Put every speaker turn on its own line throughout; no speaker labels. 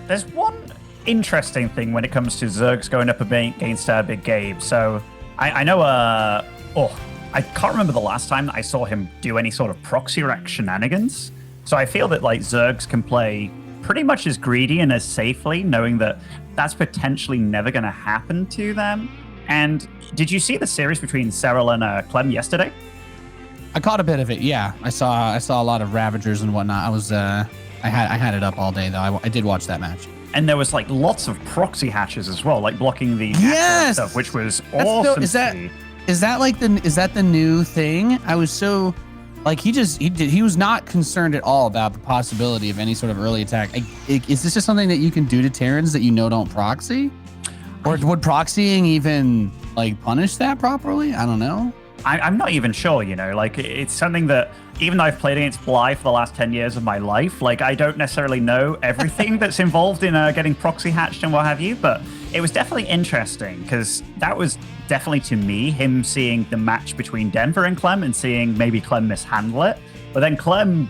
there's one interesting thing when it comes to Zergs going up against Big Gabe. So I know, I can't remember the last time that I saw him do any sort of proxy rack shenanigans. So I feel that like Zergs can play pretty much as greedy and as safely, knowing that that's potentially never going to happen to them. And did you see the series between Cyril and Clem yesterday?
I caught a bit of it. Yeah, I saw a lot of Ravagers and whatnot. I had it up all day though. I did watch that match.
And there was like lots of proxy hatches as well, like blocking the stuff, which was awesome. Is
that the new thing? I was so like he was not concerned at all about the possibility of any sort of early attack. Is this just something that you can do to Terrans that you know don't proxy? Or would proxying even like punish that properly? I don't know.
I'm not even sure, you know, like it's something that even though I've played against Bly for the last 10 years of my life, like I don't necessarily know everything that's involved in getting proxy hatched and what have you, but it was definitely interesting because that was definitely to me, him seeing the match between Denver and Clem and seeing maybe Clem mishandle it. But then Clem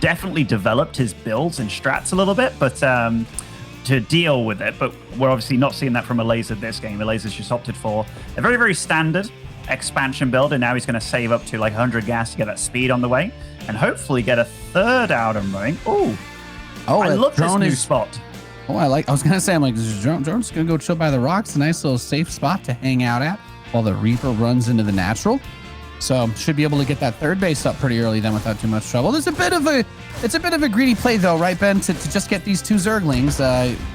definitely developed his builds and strats a little bit, but to deal with it. But we're obviously not seeing that from Elazer this game. Elazer's just opted for a very, very standard expansion build, and now he's going to save up to like 100 gas to get that speed on the way and hopefully get a third outer ring. I love this new spot.
I was going to say, I'm like, this drone's going to go chill by the rocks. A nice little safe spot to hang out at while the Reaper runs into the natural. So should be able to get that third base up pretty early then without too much trouble. It's a bit of a greedy play though, right, Ben? To just get these two Zerglings,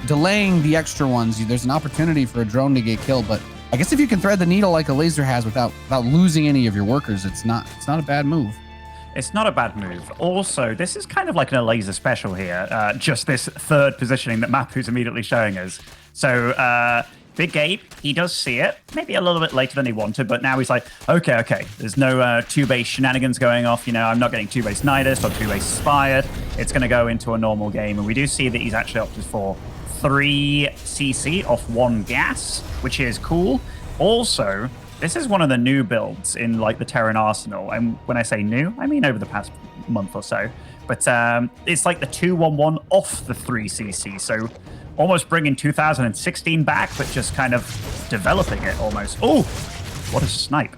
delaying the extra ones. There's an opportunity for a drone to get killed, but I guess if you can thread the needle like Elazer has without losing any of your workers, it's not a bad move.
It's not a bad move. Also, this is kind of like an Elazer special here, just this third positioning that Mapu's immediately showing us. So Big Gabe, he does see it, maybe a little bit later than he wanted, but now he's like, okay, there's no two-base shenanigans going off. You know, I'm not getting two-base Nidus or two-base Spired. It's going to go into a normal game, and we do see that he's actually opted for 3 CC off 1 gas, which is cool. Also, this is one of the new builds in like the Terran arsenal, and when I say new, I mean over the past month or so. But it's like the 2-1-1 off the 3 CC, so almost bringing 2016 back, but just kind of developing it almost. Oh, what a snipe!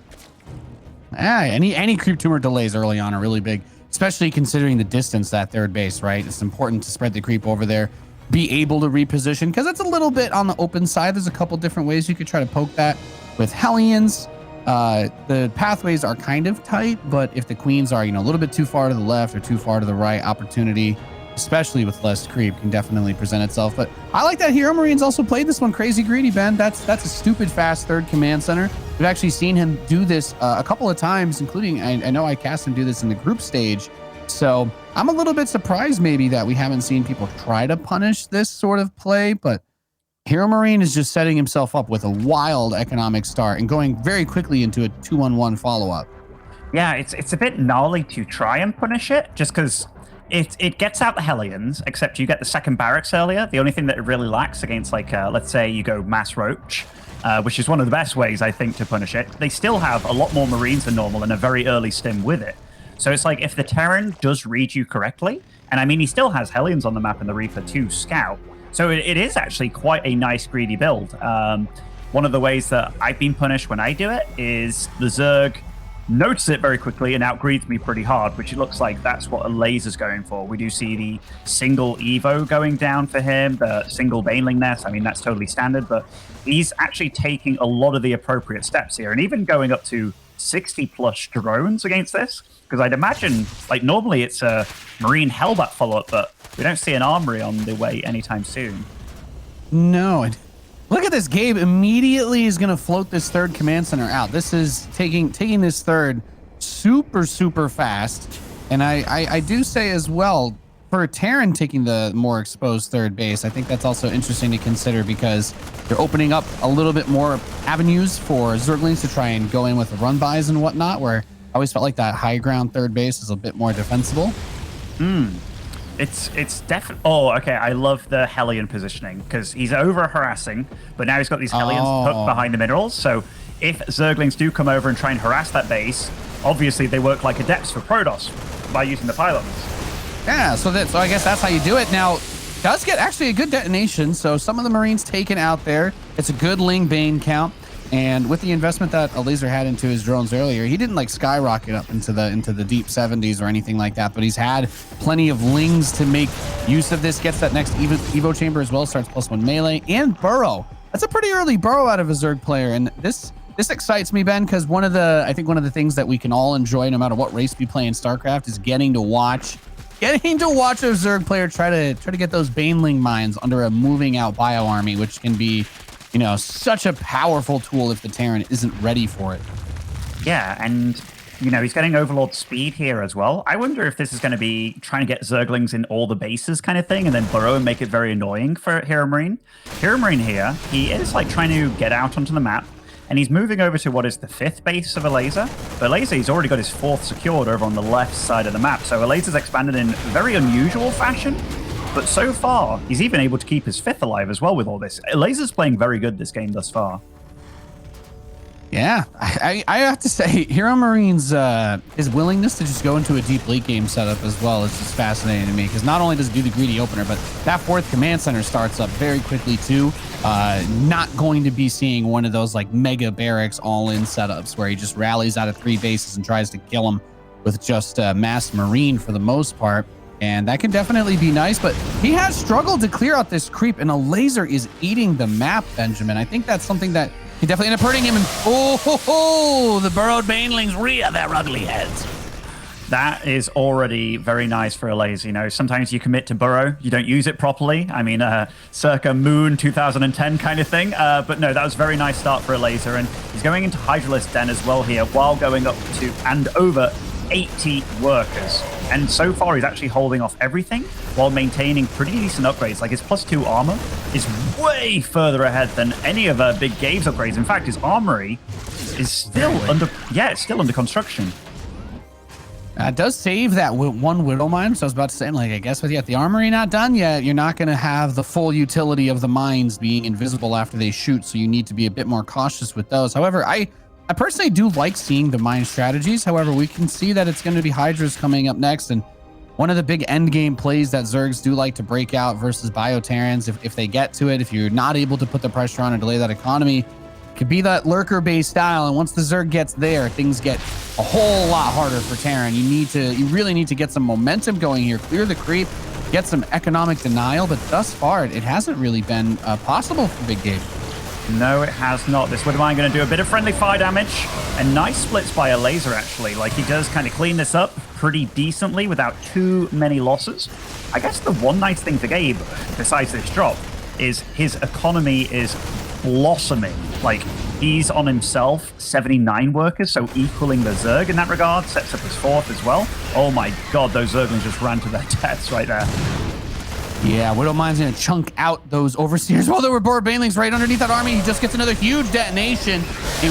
Any creep tumor delays early on are really big, especially considering the distance that third base. Right, it's important to spread the creep over there. Be able to reposition because it's a little bit on the open side. There's a couple different ways you could try to poke that with Hellions. The pathways are kind of tight, but if the queens are, a little bit too far to the left or too far to the right, opportunity, especially with less creep, can definitely present itself. But I like that HeRoMaRiNE's also played this one crazy greedy, Ben. That's a stupid fast third command center. We've actually seen him do this a couple of times, including I know I cast him do this in the group stage. So I'm a little bit surprised maybe that we haven't seen people try to punish this sort of play, but HeRoMaRiNE is just setting himself up with a wild economic start and going very quickly into a 2-on-1 follow-up.
Yeah, it's a bit gnarly to try and punish it just because it gets out the Hellions, except you get the second barracks earlier. The only thing that it really lacks against, like, let's say you go Mass Roach, which is one of the best ways, I think, to punish it. They still have a lot more Marines than normal and a very early stim with it. So it's like if the Terran does read you correctly, and I mean, he still has Hellions on the map and the Reaper to scout. So it is actually quite a nice greedy build. One of the ways that I've been punished when I do it is the Zerg notices it very quickly and outgreeds me pretty hard, which it looks like that's what Elazer's going for. We do see the single Evo going down for him, the single Baneling Nest. I mean, that's totally standard, but he's actually taking a lot of the appropriate steps here and even going up to 60 plus drones against this. Because I'd imagine, like, normally it's a Marine Hellbat follow-up, but we don't see an armory on the way anytime soon.
No. Look at this. Gabe immediately is going to float this third command center out. This is taking this third super, super fast. And I do say as well, for Terran taking the more exposed third base, I think that's also interesting to consider because they're opening up a little bit more avenues for Zerglings to try and go in with run-bys and whatnot, where I always felt like that high ground third base is a bit more defensible.
It's definitely... Oh, okay. I love the Hellion positioning because he's over harassing, but now he's got these Hellions hooked behind the minerals. So if Zerglings do come over and try and harass that base, obviously they work like adepts for Protoss by using the pylons.
Yeah, so I guess that's how you do it. Now, does get actually a good detonation. So some of the Marines taken out there. It's a good Ling Bane count. And with the investment that Elazer had into his drones earlier, he didn't like skyrocket up into the deep 70s or anything like that, but he's had plenty of Lings to make use of this. Gets that next Evo chamber as well, starts +1 melee and burrow. That's a pretty early burrow out of a Zerg player. And this excites me, Ben, because I think one of the things that we can all enjoy no matter what race we play in StarCraft is getting to watch a Zerg player try to get those Baneling mines under a moving out bio army, which can be, you know, such a powerful tool if the Terran isn't ready for it.
Yeah, and, you know, he's getting Overlord speed here as well. I wonder if this is going to be trying to get Zerglings in all the bases kind of thing, and then burrow and make it very annoying for HeRoMaRinE. HeRoMaRinE here, he is like trying to get out onto the map, and he's moving over to what is the 5th base of Elazer. But Elazer, he's already got his 4th secured over on the left side of the map, so Elazer's expanded in very unusual fashion. But so far, he's even able to keep his 5th alive as well with all this. Elazer's playing very good this game thus far.
Yeah, I have to say, HeRoMaRinE's his willingness to just go into a deep late game setup as well is just fascinating to me, because not only does he do the greedy opener, but that 4th command center starts up very quickly too. Not going to be seeing one of those like mega barracks all-in setups where he just rallies out of 3 bases and tries to kill them with just mass Marine for the most part. And that can definitely be nice, but he has struggled to clear out this creep, and Elazer is eating the map, Benjamin. I think that's something that he definitely ended up hurting him. And the burrowed Banelings rear their ugly heads.
That is already very nice for Elazer. You know, sometimes you commit to burrow, you don't use it properly. I mean, circa Moon 2010 kind of thing. But no, that was a very nice start for Elazer, and he's going into Hydralisk Den as well here, while going up to and over 80 workers. And so far, he's actually holding off everything while maintaining pretty decent upgrades. Like his +2 armor is way further ahead than any of Big Gabe's upgrades. In fact, his armory is still it's still under construction.
It does save that one Widow Mine. So I was about to say, like, I guess with the armory not done yet, you're not going to have the full utility of the mines being invisible after they shoot. So you need to be a bit more cautious with those. However, I personally do like seeing the mine strategies. However, we can see that it's going to be Hydras coming up next. And one of the big end game plays that Zergs do like to break out versus Bioterrans, if they get to it, if you're not able to put the pressure on and delay that economy, could be that lurker-based style. And once the Zerg gets there, things get a whole lot harder for Terran. You really need to get some momentum going here, clear the creep, get some economic denial. But thus far, it hasn't really been possible for Big Gabe.
No, it has not. This Widowmine going to do a bit of friendly fire damage, and nice splits by Elazer, actually. Like, he does kind of clean this up pretty decently without too many losses. I guess the one nice thing for Gabe, besides this drop, is his economy is blossoming. Like, he's on himself 79 workers, so equaling the Zerg in that regard, sets up his 4th as well. Oh my god, those Zerglings just ran to their deaths right there.
Yeah, Widowmine's going to chunk out those Overseers. Well, there were Boar Banelings right underneath that army. He just gets another huge detonation. He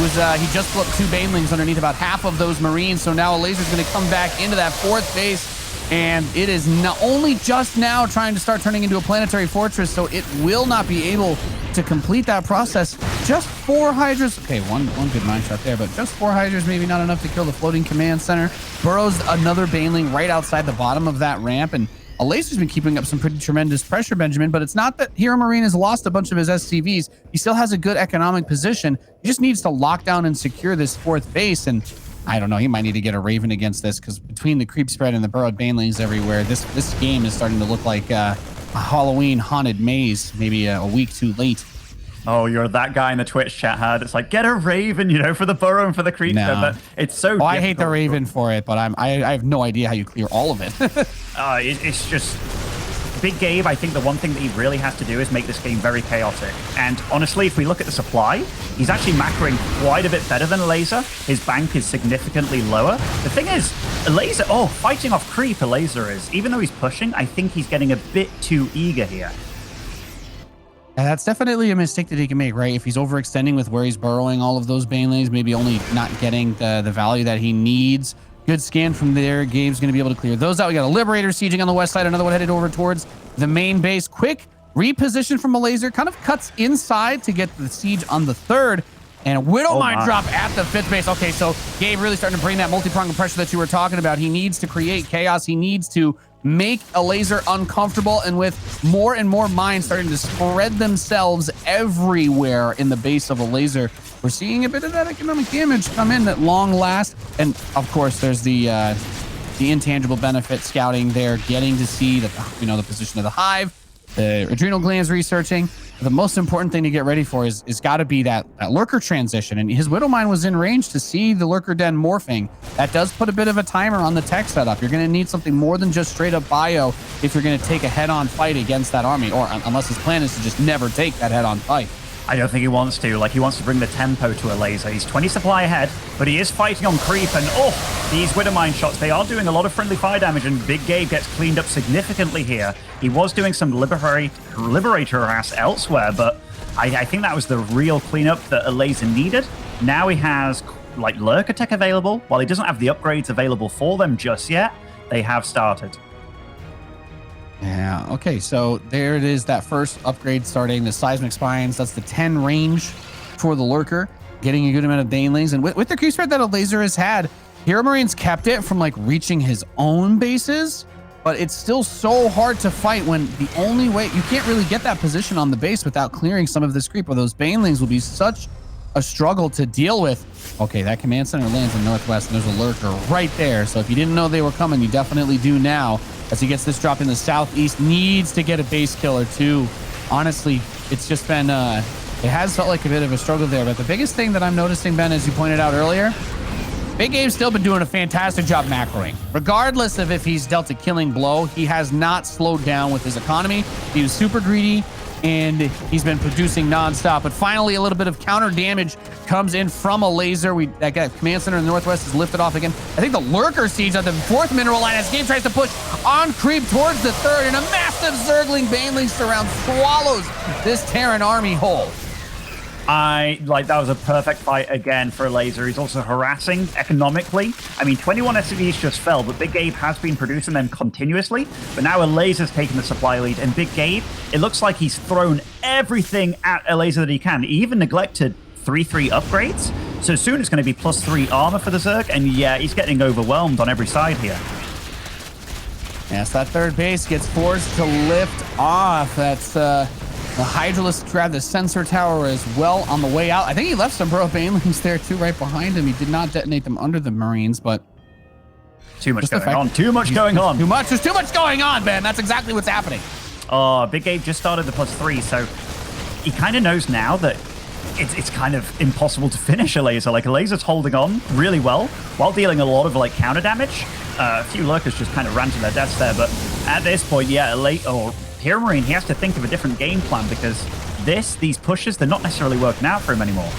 just flipped 2 Banelings underneath about half of those Marines. So now Elazer's going to come back into that 4th base. And it is not only just now trying to start turning into a planetary fortress, so it will not be able to complete that process. Just 4 Hydras. Okay, one good mine shot there, but just 4 Hydras, maybe not enough to kill the floating command center. Burrows another Baneling right outside the bottom of that ramp, and Elazer's been keeping up some pretty tremendous pressure, Benjamin, but it's not that HeRoMaRinE has lost a bunch of his SCVs. He still has a good economic position. He just needs to lock down and secure this 4th base, and I don't know, he might need to get a Raven against this, because between the creep spread and the burrowed Banelings everywhere, this game is starting to look like a Halloween haunted maze, maybe a week too late.
Oh, you're that guy in the Twitch chat, Had. It's like, get a Raven, you know, for the burrow and for the creature. No. But it's so difficult.
I hate the Raven for it, but I have no idea how you clear all of it.
It's just... Big Gabe, I think the one thing that he really has to do is make this game very chaotic. And honestly, if we look at the supply, he's actually macroing quite a bit better than Elazer. His bank is significantly lower. The thing is, Elazer... fighting off creep, Elazer is. Even though he's pushing, I think he's getting a bit too eager here.
And that's definitely a mistake that he can make, right? If he's overextending with where he's burrowing all of those Banelings, maybe only not getting the value that he needs. Good scan from there. Gabe's going to be able to clear those out. We got a Liberator sieging on the west side. Another one headed over towards the main base. Quick reposition from Elazer. Kind of cuts inside to get the siege on the 3rd. And a Widowmine drop at the 5th base. Okay, so Gabe really starting to bring that multi-pronged pressure that you were talking about. He needs to create chaos. He needs to make Elazer uncomfortable, and with more and more mines starting to spread themselves everywhere in the base of Elazer, we're seeing a bit of that economic damage come in at long last. And of course, there's the intangible benefit scouting there, getting to see that, you know, the position of the hive, the adrenal glands researching. The most important thing to get ready for is got to be that lurker transition. And his Widow Mine was in range to see the lurker den morphing. That does put a bit of a timer on the tech setup. You're going to need something more than just straight up bio if you're going to take a head-on fight against that army, or unless his plan is to just never take that head-on fight.
I don't think he wants to. Like, he wants to bring the tempo to Elazer. He's 20 supply ahead, but he is fighting on creep. And, oh, these Widow Mine shots, they are doing a lot of friendly fire damage, and Big Gabe gets cleaned up significantly here. He was doing some Liberator harass elsewhere, but I think that was the real cleanup that Elazer needed. Now he has, like, Lurker Tech available. While he doesn't have the upgrades available for them just yet, they have started.
Yeah, okay, so there it is, that first upgrade starting, the Seismic Spines. That's the 10 range for the Lurker, getting a good amount of Banelings. And with the creep spread that Elazer has had, HeRoMaRiNE's kept it from, like, reaching his own bases, but it's still so hard to fight when the only way, you can't really get that position on the base without clearing some of this creep, or those Banelings will be such a struggle to deal with. Okay, that command center lands in northwest, and there's a Lurker right there. So if you didn't know they were coming, you definitely do now. As he gets this drop in the southeast, needs to get a base killer too. Honestly, it's just been, it has felt like a bit of a struggle there. But the biggest thing that I'm noticing, Ben, as you pointed out earlier, Big Gabe's still been doing a fantastic job macroing. Regardless of if he's dealt a killing blow, he has not slowed down with his economy. He was super greedy, and he's been producing nonstop. But finally, a little bit of counter damage comes in from Elazer. That command center in the northwest is lifted off again. I think the Lurker siege at the 4th mineral line as Gabe tries to push on creep towards the 3rd, and a massive Zergling Baneling surround swallows this Terran army whole.
That was a perfect fight again for Elazer. He's also harassing economically. I mean, 21 SCVs just fell, but Big Gabe has been producing them continuously. But now Elazer's taken the supply lead, and Big Gabe, it looks like he's thrown everything at Elazer that he can. He even neglected 3/3 upgrades. So soon it's going to be +3 armor for the Zerg, and yeah, he's getting overwhelmed on every side here.
Yes, that 3rd base gets forced to lift off. That's the Hydralisk grabbed the sensor tower as well on the way out. I think he left some Burrow Banelings there too, right behind him. He did not detonate them under the Marines, but
too much going on. Too much going on.
Too much. There's too much going on, man. That's exactly what's happening.
Oh, Big Gabe just started the +3, so he kind of knows now that it's kind of impossible to finish Elazer. Like, Elazer's holding on really well while dealing a lot of, like, counter damage. A few Lurkers just kind of ran to their deaths there, but at this point, yeah, HeRoMaRiNE, he has to think of a different game plan, because these pushes, they're not necessarily working out for him anymore.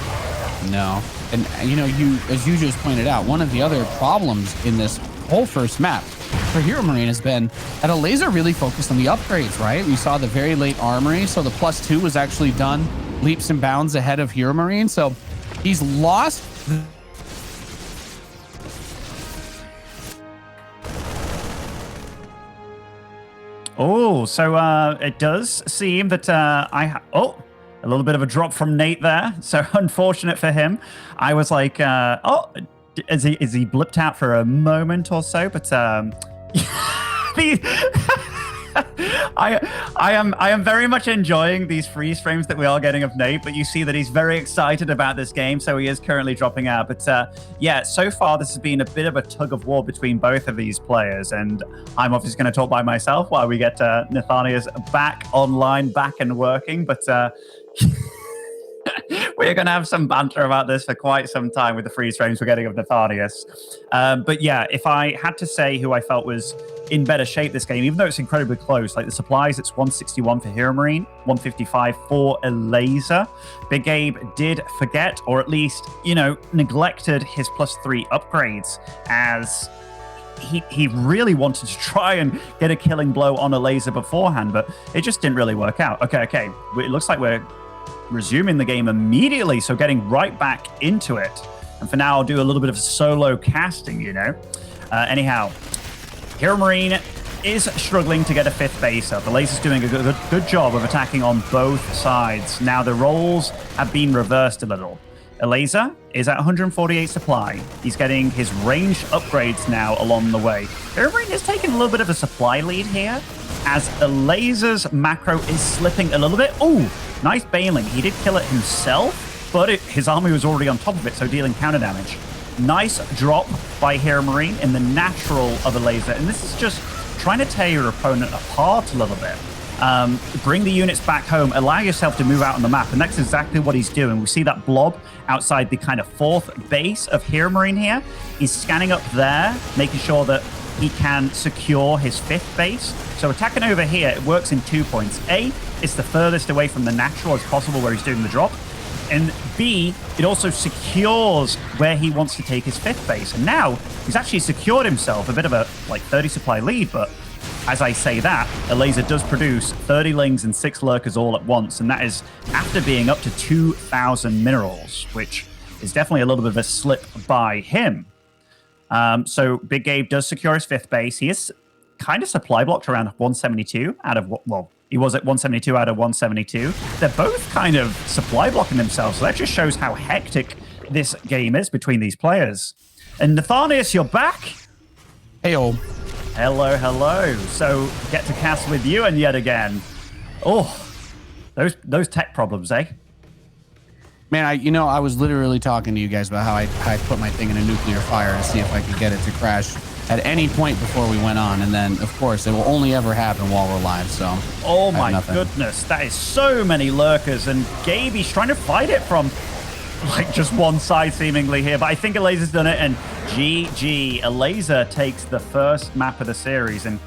No. And, you know, as you just pointed out, one of the other problems in this whole first map for HeRoMaRiNE has been that Elazer really focused on the upgrades, right? We saw the very late armory, so the +2 was actually done leaps and bounds ahead of HeRoMaRiNE, so he's lost...
Oh, so it does seem that a little bit of a drop from Nate there. So unfortunate for him. I was like, is he blipped out for a moment or so? But I am very much enjoying these freeze frames that we are getting of Nate, but you see that he's very excited about this game, so he is currently dropping out. But yeah, so far this has been a bit of a tug of war between both of these players, and I'm obviously going to talk by myself while we get Nathanias back online, back and working, but we're going to have some banter about this for quite some time with the freeze frames we're getting of Nathanias. But yeah, if I had to say who I felt was in better shape this game, even though it's incredibly close, like the supplies, it's 161 for HeRoMaRiNE, 155 for Elazer. Big Gabe did forget, or at least, you know, neglected his +3 upgrades, as he really wanted to try and get a killing blow on Elazer beforehand, but it just didn't really work out. Okay. It looks like we're resuming the game immediately, so getting right back into it. And for now, I'll do a little bit of solo casting, you know. Anyhow, HeRoMaRiNE is struggling to get a 5th base up. Elazer's doing a good job of attacking on both sides. Now, the roles have been reversed a little. Elazer is at 148 supply. He's getting his range upgrades now along the way. HeRoMaRinE is taking a little bit of a supply lead here, as Elazer's macro is slipping a little bit. Oh, nice bailing. He did kill it himself, but his army was already on top of it, so dealing counter damage. Nice drop by HeRoMaRinE in the natural of Elazer, and this is just trying to tear your opponent apart a little bit. Bring the units back home, allow yourself to move out on the map, and that's exactly what he's doing. We see that blob outside the kind of fourth base of HeRoMaRinE here. He's scanning up there, making sure that he can secure his fifth base. So attacking over here, it works in 2 points. A, it's the furthest away from the natural as possible where he's doing the drop. And B, it also secures where he wants to take his fifth base. And now he's actually secured himself a bit of a 30 supply lead, but as I say that, Elazer does produce 30 lings and 6 lurkers all at once, and that is after being up to 2,000 minerals, which is definitely a little bit of a slip by him. So Big Gabe does secure his fifth base. He is kind of supply blocked around 172 out of, well, he was at 172 out of 172. They're both kind of supply blocking themselves, so that just shows how hectic this game is between these players. And Nathanius, you're back.
Hey-o.
Hello, hello. So get to cast with you and yet again. Oh, those tech problems, eh?
Man, I was literally talking to you guys about how I put my thing in a nuclear fire to see if I could get it to crash at any point before we went on. And then, of course, it will only ever happen while we're live, so.
Oh my goodness, that is so many lurkers. And Gabe, he's trying to fight it from just one side seemingly here. But I think Elazer's done it, and GG. Elazer takes the first map of the series, and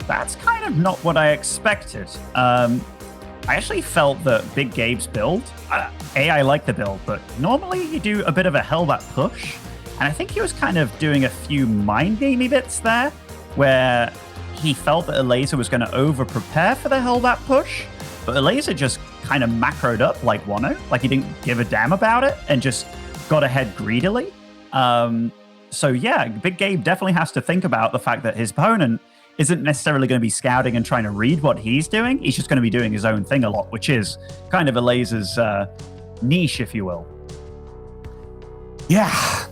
that's kind of not what I expected. I actually felt that Big Gabe's build, I like the build, but normally you do a bit of a hellbat push, and I think he was kind of doing a few mind-gamey bits there, where he felt that Elazer was going to over-prepare for the hellbat push, but Elazer just kind of macroed up like Wano, like he didn't give a damn about it, and just got ahead greedily. So yeah, Big Gabe definitely has to think about the fact that his opponent isn't necessarily going to be scouting and trying to read what he's doing. He's just going to be doing his own thing a lot, which is kind of Elazer's niche, if you will.
Yeah,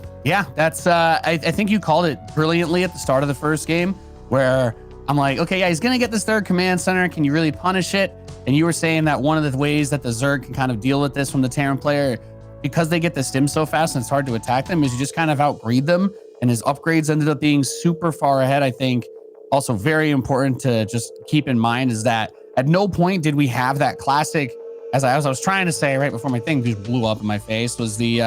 that's, I think you called it brilliantly at the start of the first game, where I'm like, okay, yeah, he's going to get this third command center. Can you really punish it? And you were saying that one of the ways that the Zerg can kind of deal with this from the Terran player, because they get the stim so fast and it's hard to attack them, is you just kind of outbreed them. And his upgrades ended up being super far ahead, I think. Also very important to just keep in mind is that at no point did we have that classic, as I was trying to say right before my thing just blew up in my face, was the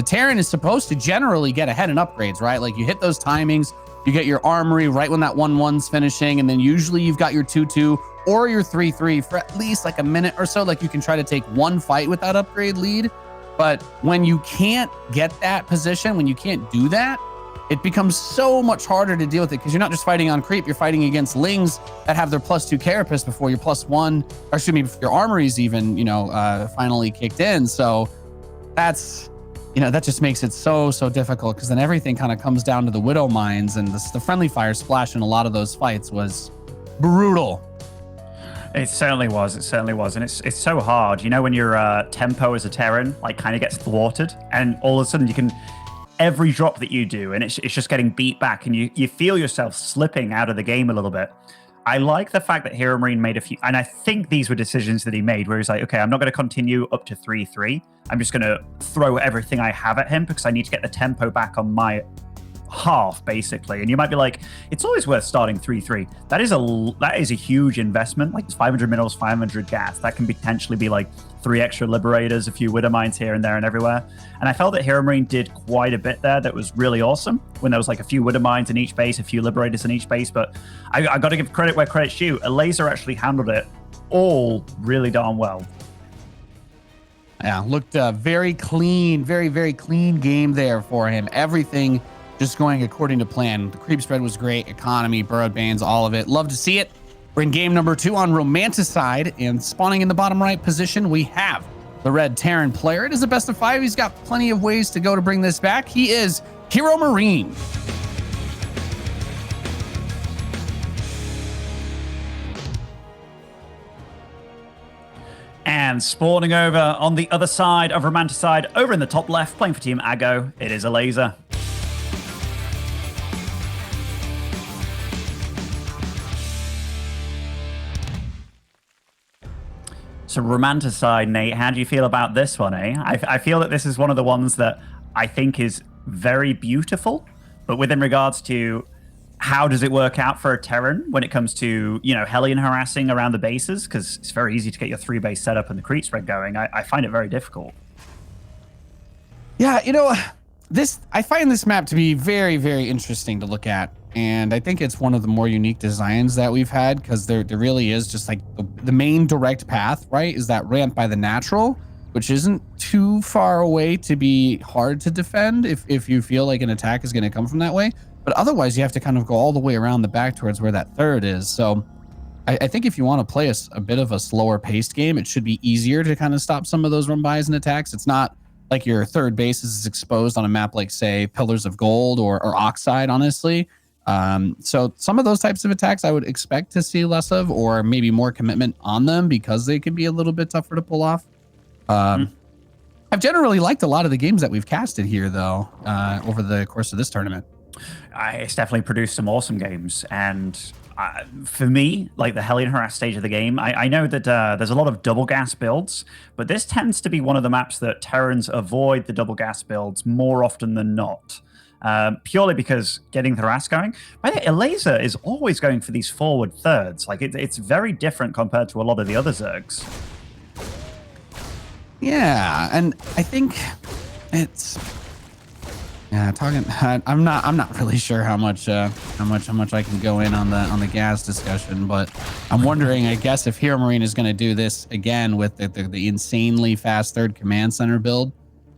Terran is supposed to generally get ahead in upgrades, right? Like you hit those timings, you get your armory right when that 1-1's finishing, and then usually you've got your 2-2 or your 3-3 for at least like a minute or so. Like you can try to take one fight with that upgrade lead. But when you can't get that position, when you can't do that, it becomes so much harder to deal with it, because you're not just fighting on creep, you're fighting against lings that have their +2 carapace before your +1, or excuse me, before your armory's even, finally kicked in. So that's, that just makes it so difficult, because then everything kind of comes down to the Widow Mines, and the friendly fire splash in a lot of those fights was brutal.
It certainly was. It certainly was. And it's so hard. When your tempo as a Terran kind of gets thwarted, and all of a sudden you can, every drop that you do, and it's just getting beat back, and you feel yourself slipping out of the game a little bit. I like the fact that HeRoMaRinE made a few, and I think these were decisions that he made, where he's like, okay, I'm not going to continue up to 3-3. I'm just going to throw everything I have at him, because I need to get the tempo back on my half, basically. And you might be like, it's always worth starting 3-3. That is a huge investment. Like, it's 500 minerals, 500 gas. That can potentially be like 3 extra liberators, a few Widow Mines here and there and everywhere. And I felt that HeRoMaRinE did quite a bit there that was really awesome, when there was like a few Widow Mines in each base, a few liberators in each base. But I got to give credit where credit's due. Elazer actually handled it all really darn well.
Yeah, looked very clean, very clean game there for him. Everything just going according to plan. The creep spread was great. Economy, burrowed bans, all of it. Love to see it. We're in game number 2 on Romanticide, and spawning in the bottom right position, we have the red Terran player. It is a best of 5. He's got plenty of ways to go to bring this back. He is HeRoMaRinE.
And spawning over on the other side of Romanticide, over in the top left, playing for Team Aggo, it is Elazer. So Romanticide, Nate, how do you feel about this one, eh? I feel that this is one of the ones that I think is very beautiful, but within regards to how does it work out for a Terran when it comes to, you know, Hellion harassing around the bases? Because it's very easy to get your 3-base setup and the creep spread going. I find it very difficult.
Yeah, you know, I find this map to be very, very interesting to look at. And I think it's one of the more unique designs that we've had, because there really is just like the main direct path, right? Is that ramp by the natural, which isn't too far away to be hard to defend if you feel like an attack is going to come from that way. But otherwise, you have to kind of go all the way around the back towards where that third is. So I think if you want to play a bit of a slower paced game, it should be easier to kind of stop some of those run-bys and attacks. It's not like your third base is exposed on a map like, say, Pillars of Gold or Oxide, honestly. So some of those types of attacks I would expect to see less of, or maybe more commitment on them, because they can be a little bit tougher to pull off. I've generally liked a lot of the games that we've casted here, though, over the course of this tournament.
It's definitely produced some awesome games. And for me, like the Hellion Harass stage of the game, I know that there's a lot of double gas builds, but this tends to be one of the maps that Terrans avoid the double gas builds more often than not. Purely because getting the harass going. By the way, Elazer is always going for these forward thirds. Like it's very different compared to a lot of the other Zergs.
Yeah, and I think it's I'm not really sure how much I can go in on the gas discussion, but I'm wondering, I guess, if HeRoMaRinE is going to do this again with the insanely fast third command center build.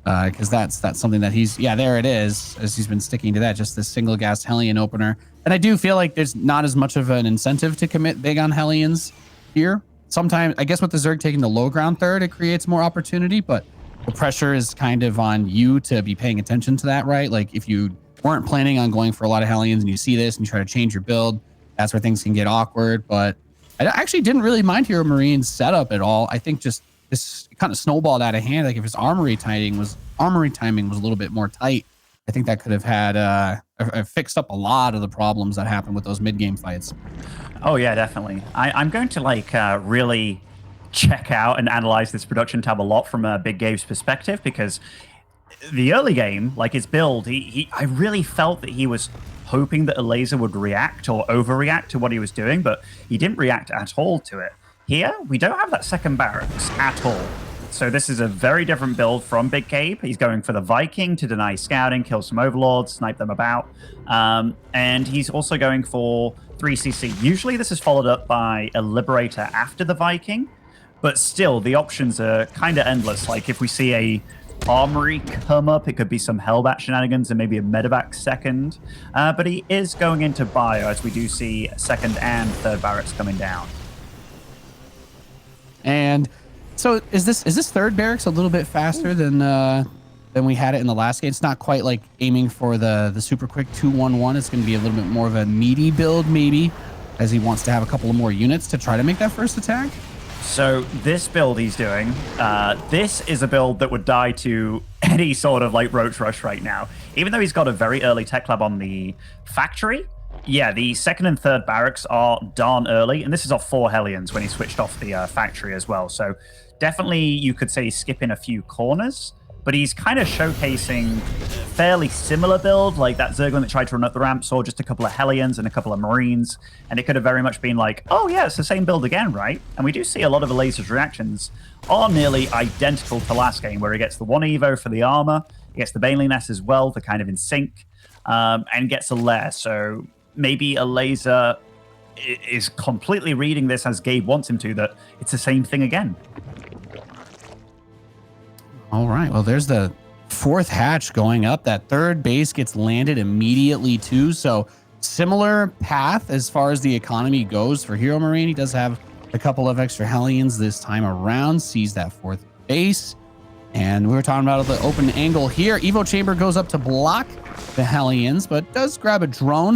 Because that's something that there it is, as he's been sticking to that, just this single gas Hellion opener. And I do feel like there's not as much of an incentive to commit big on Hellions here. Sometimes, I guess with the Zerg taking the low ground third, it creates more opportunity, but the pressure is kind of on you to be paying attention to that, right? Like if you weren't planning on going for a lot of Hellions and you see this and you try to change your build, that's where things can get awkward. But I actually didn't really mind HeRoMaRiNE's setup at all. I think just this kind of snowballed out of hand. Like if his armory timing was a little bit more tight, I think that could have had fixed up a lot of the problems that happened with those mid-game fights.
Oh yeah, definitely. I'm going to really check out and analyze this production tab a lot from Big Gabe's perspective, because the early game, like his build, I really felt that he was hoping that Elazer would react or overreact to what he was doing, but he didn't react at all to it. Here, we don't have that second barracks at all. So this is a very different build from Big Gabe. He's going for the Viking to deny scouting, kill some overlords, snipe them about. And he's also going for 3CC. Usually this is followed up by a Liberator after the Viking, but still the options are kind of endless. Like if we see a Armory come up, it could be some Hellbat shenanigans and maybe a Medevac second. But he is going into Bio, as we do see second and third barracks coming down.
And so is this third barracks a little bit faster than we had it in the last game? It's not quite like aiming for the super quick 2-1-1. It's going to be a little bit more of a meaty build, maybe, as he wants to have a couple of more units to try to make that first attack.
So this build he's doing, this is a build that would die to any sort of like Roach Rush right now. Even though he's got a very early tech lab on the factory, yeah, the second and third barracks are darn early, and this is off 4 Hellions when he switched off the factory as well. So definitely you could say he's skipping a few corners, but he's kind of showcasing fairly similar build, like that Zerglin that tried to run up the ramp saw just a couple of Hellions and a couple of Marines, and it could have very much been like, oh yeah, it's the same build again, right? And we do see a lot of Elazer's reactions are nearly identical to last game, where he gets the 1 Evo for the armor, he gets the Baneling Nest as well, they're kind of in sync, and gets a lair. So maybe Elazer is completely reading this as Gabe wants him to, that it's the same thing again.
All right, well, there's the 4th hatch going up. That 3rd base gets landed immediately too. So similar path as far as the economy goes for HeRoMaRiNE. He does have a couple of extra Hellions this time around, sees that 4th base. And we were talking about the open angle here. Evo Chamber goes up to block the Hellions, but does grab a drone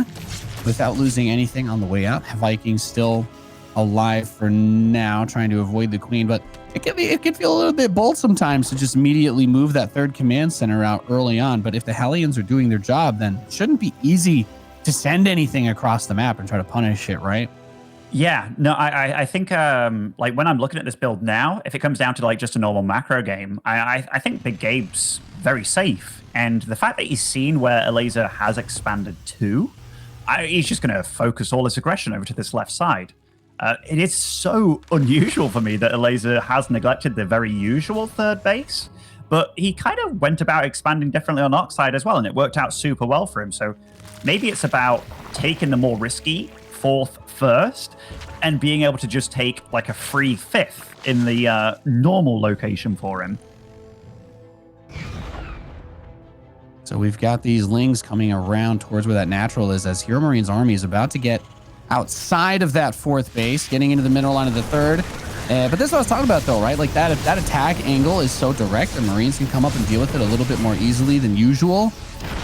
without losing anything on the way out. Viking's still alive for now, trying to avoid the queen, but it can feel a little bit bold sometimes to just immediately move that third command center out early on. But if the Hellions are doing their job, then it shouldn't be easy to send anything across the map and try to punish it, right?
Yeah, no, I think like when I'm looking at this build now, if it comes down to like just a normal macro game, I think Big Gabe's very safe. And the fact that he's seen where Elazer has expanded to, he's just going to focus all his aggression over to this left side. It is so unusual for me that Elazer has neglected the very usual third base, but he kind of went about expanding differently on Oxide as well, and it worked out super well for him. So maybe it's about taking the more risky fourth first and being able to just take like a free fifth in the normal location for him.
So we've got these Lings coming around towards where that natural is, as HeRoMaRiNE's army is about to get outside of that fourth base, getting into the middle line of the third. But this is what I was talking about, though, right? Like that attack angle is so direct, and Marines can come up and deal with it a little bit more easily than usual.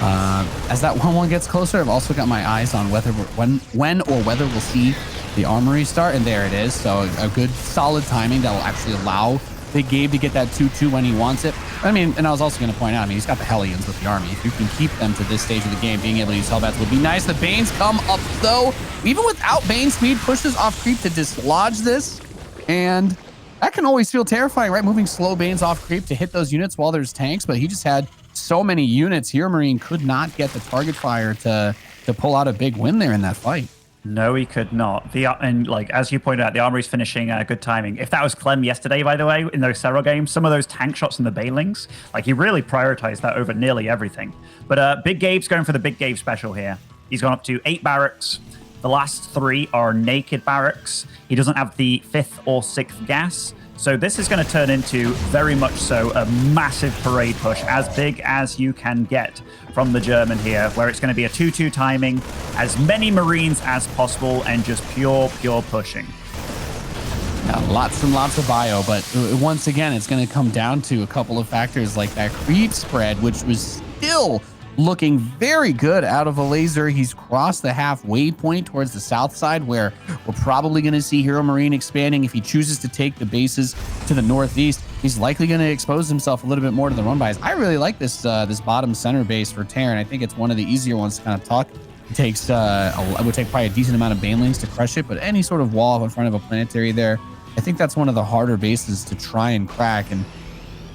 As that 1-1 gets closer, I've also got my eyes on whether when or whether we'll see the armory start, and there it is. So a good solid timing that will actually allow Big Gabe to get that 2-2 when he wants it. I mean, and I was also going to point out, I mean, he's got the Hellions with the army. If you can keep them to this stage of the game, being able to use Hellbats would be nice. The Banes come up, though. Even without Bane speed, pushes off creep to dislodge this. And that can always feel terrifying, right? Moving slow Banes off creep to hit those units while there's tanks, but he just had so many units. HeRoMaRiNE could not get the target fire to pull out a big win there in that fight.
No, he could not. And like as you pointed out, the armory's finishing good timing. If that was Clem yesterday, by the way, in those Serral games, some of those tank shots in the Banelings, like he really prioritized that over nearly everything. But Big Gabe's going for the Big Gabe special here. He's gone up to 8 barracks. The last 3 are naked barracks. He doesn't have the 5th or 6th gas. So this is going to turn into very much so a massive parade push, as big as you can get from the German here, where it's going to be a 2-2 timing, as many Marines as possible, and just pure pushing.
Now, lots and lots of bio, but once again, it's going to come down to a couple of factors like that creep spread, which was still looking very good out of Elazer. He's crossed the halfway point towards the south side, where we're probably going to see HeRoMaRiNE expanding. If he chooses to take the bases to the northeast, he's likely going to expose himself a little bit more to the run buys. I really like this this bottom center base for Terran. I think it's one of the easier ones to kind of tuck. It takes it would take probably a decent amount of Banelings to crush it, but any sort of wall in front of a planetary there, I think that's one of the harder bases to try and crack. And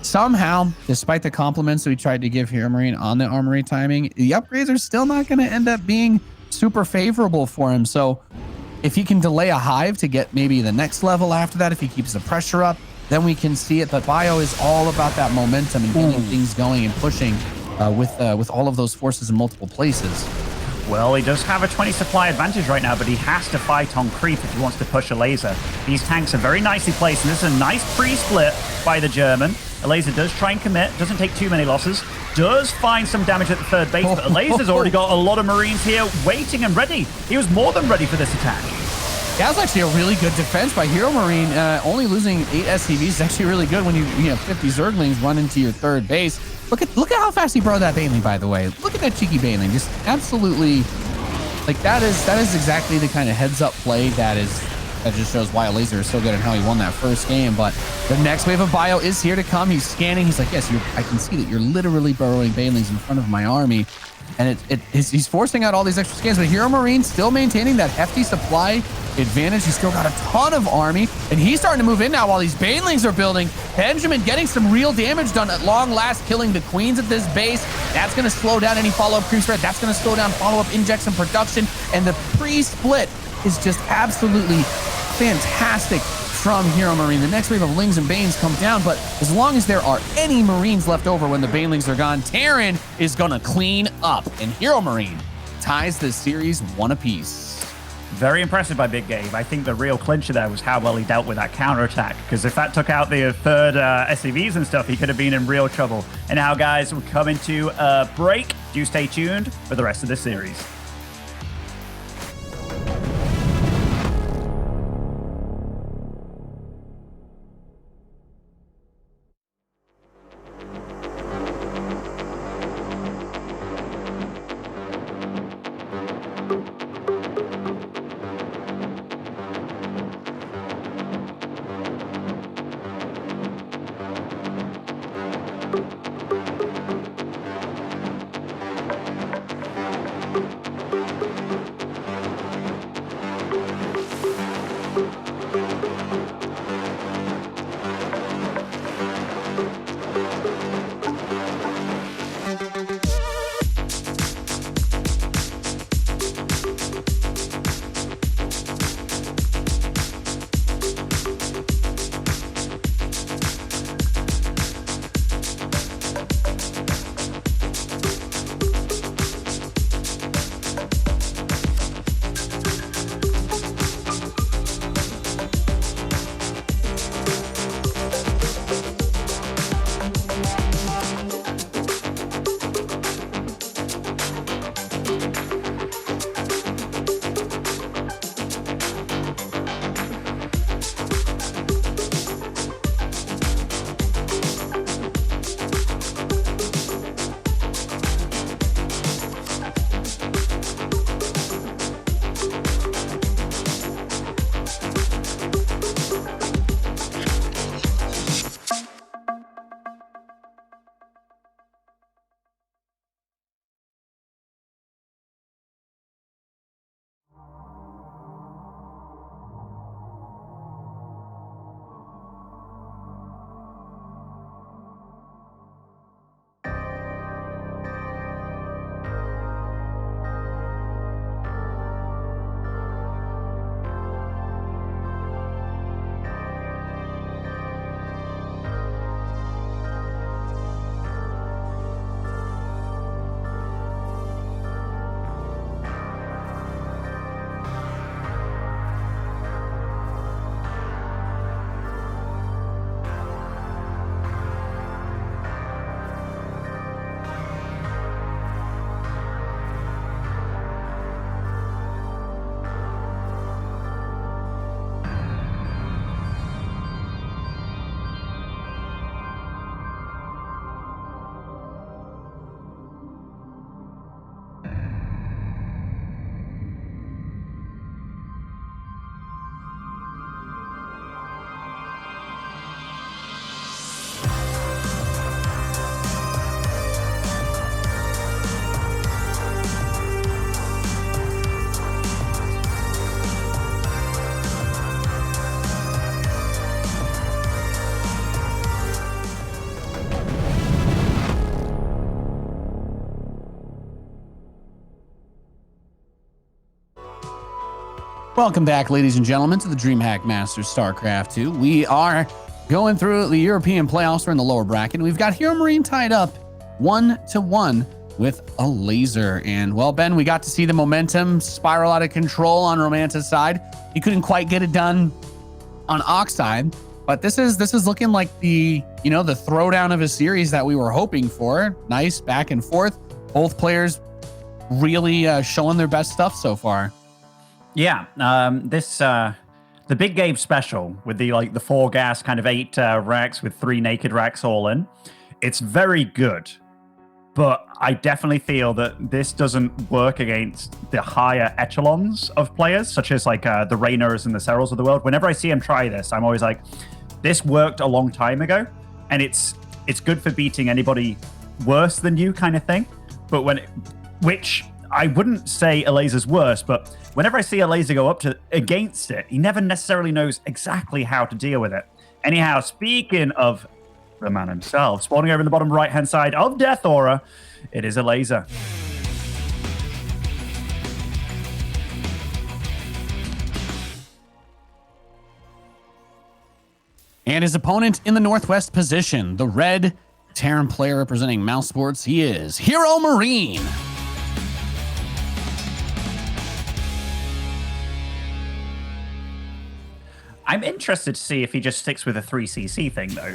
somehow, despite the compliments that we tried to give HeRoMaRiNE on the armory timing, the upgrades are still not going to end up being super favorable for him. So if he can delay a hive to get maybe the next level after that, if he keeps the pressure up, then we can see it. But bio is all about that momentum and getting things going and pushing with all of those forces in multiple places.
Well, he does have a 20 supply advantage right now, but he has to fight on creep if he wants to push Elazer. These tanks are very nicely placed, and this is a nice pre-split by the German. Elazer does try and commit, doesn't take too many losses, does find some damage at the third base, but Elazer's already got a lot of Marines here waiting and ready. He was more than ready for this attack.
That was actually a really good defense by HeRoMaRiNE. Only losing 8 SCVs is actually really good when you have 50 Zerglings run into your third base. Look at how fast he brought that Baneling, by the way. Look at that cheeky Baneling. Just absolutely, like that is exactly the kind of heads up play that just shows why Elazer is so good and how he won that first game. But the next wave of bio is here to come. He's scanning. He's like, yes, I can see that you're literally burrowing Banelings in front of my army. And he's forcing out all these extra scans, but HeRoMaRiNE still maintaining that hefty supply advantage. He's still got a ton of army, and he's starting to move in now while these Banelings are building. Benjamin getting some real damage done at long last, killing the queens at this base. That's going to slow down any follow-up creep spread. That's going to slow down follow-up injects and production. And the pre-split is just absolutely fantastic from HeRoMaRiNE. The next wave of Lings and Banes come down, but as long as there are any Marines left over when the Banelings are gone, Terran is going to clean up, and HeRoMaRiNE ties the series 1 apiece.
Very impressive by Big Gabe. I think the real clincher there was how well he dealt with that counterattack, because if that took out the third SCVs and stuff, he could have been in real trouble. And now, guys, we're coming to a break. Do stay tuned for the rest of this series.
Welcome back, ladies and gentlemen, to the DreamHack Masters StarCraft 2. We are going through the European playoffs. We're in the lower bracket. We've got HeRoMaRinE tied up 1-1 with Elazer. And, well, Ben, we got to see the momentum spiral out of control on Romanticide. He couldn't quite get it done on Oxide. But this is looking like the throwdown of a series that we were hoping for. Nice back and forth. Both players really showing their best stuff so far.
Yeah, the Big Gabe special with the 4 gas kind of 8 racks with 3 naked racks all in. It's very good, but I definitely feel that this doesn't work against the higher echelons of players, such as like the Raynors and the Serals of the world. Whenever I see him try this, I'm always like, this worked a long time ago, and it's good for beating anybody worse than you kind of thing. But which I wouldn't say Elazer's worse, but whenever I see Elazer go up against it, he never necessarily knows exactly how to deal with it. Anyhow, speaking of the man himself, spawning over in the bottom right-hand side of Death Aura, it is Elazer.
And his opponent in the northwest position, the red Terran player representing Mouse Sports, he is HeRoMaRinE.
I'm interested to see if he just sticks with a 3cc thing, though.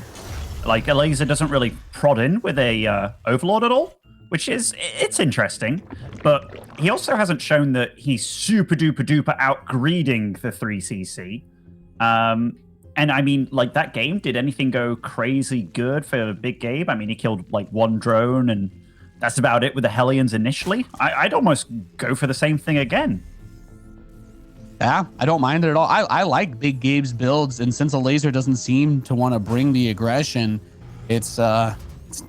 Like, Elazer doesn't really prod in with a Overlord at all, which it's interesting. But he also hasn't shown that he's super duper duper out-greeding the 3cc. And I mean, like, that game, did anything go crazy good for Big Gabe? I mean, he killed, like, 1 drone, and that's about it with the Hellions initially. I'd almost go for the same thing again.
Yeah, I don't mind it at all. I like Big Gabe's builds, and since Elazer doesn't seem to want to bring the aggression, it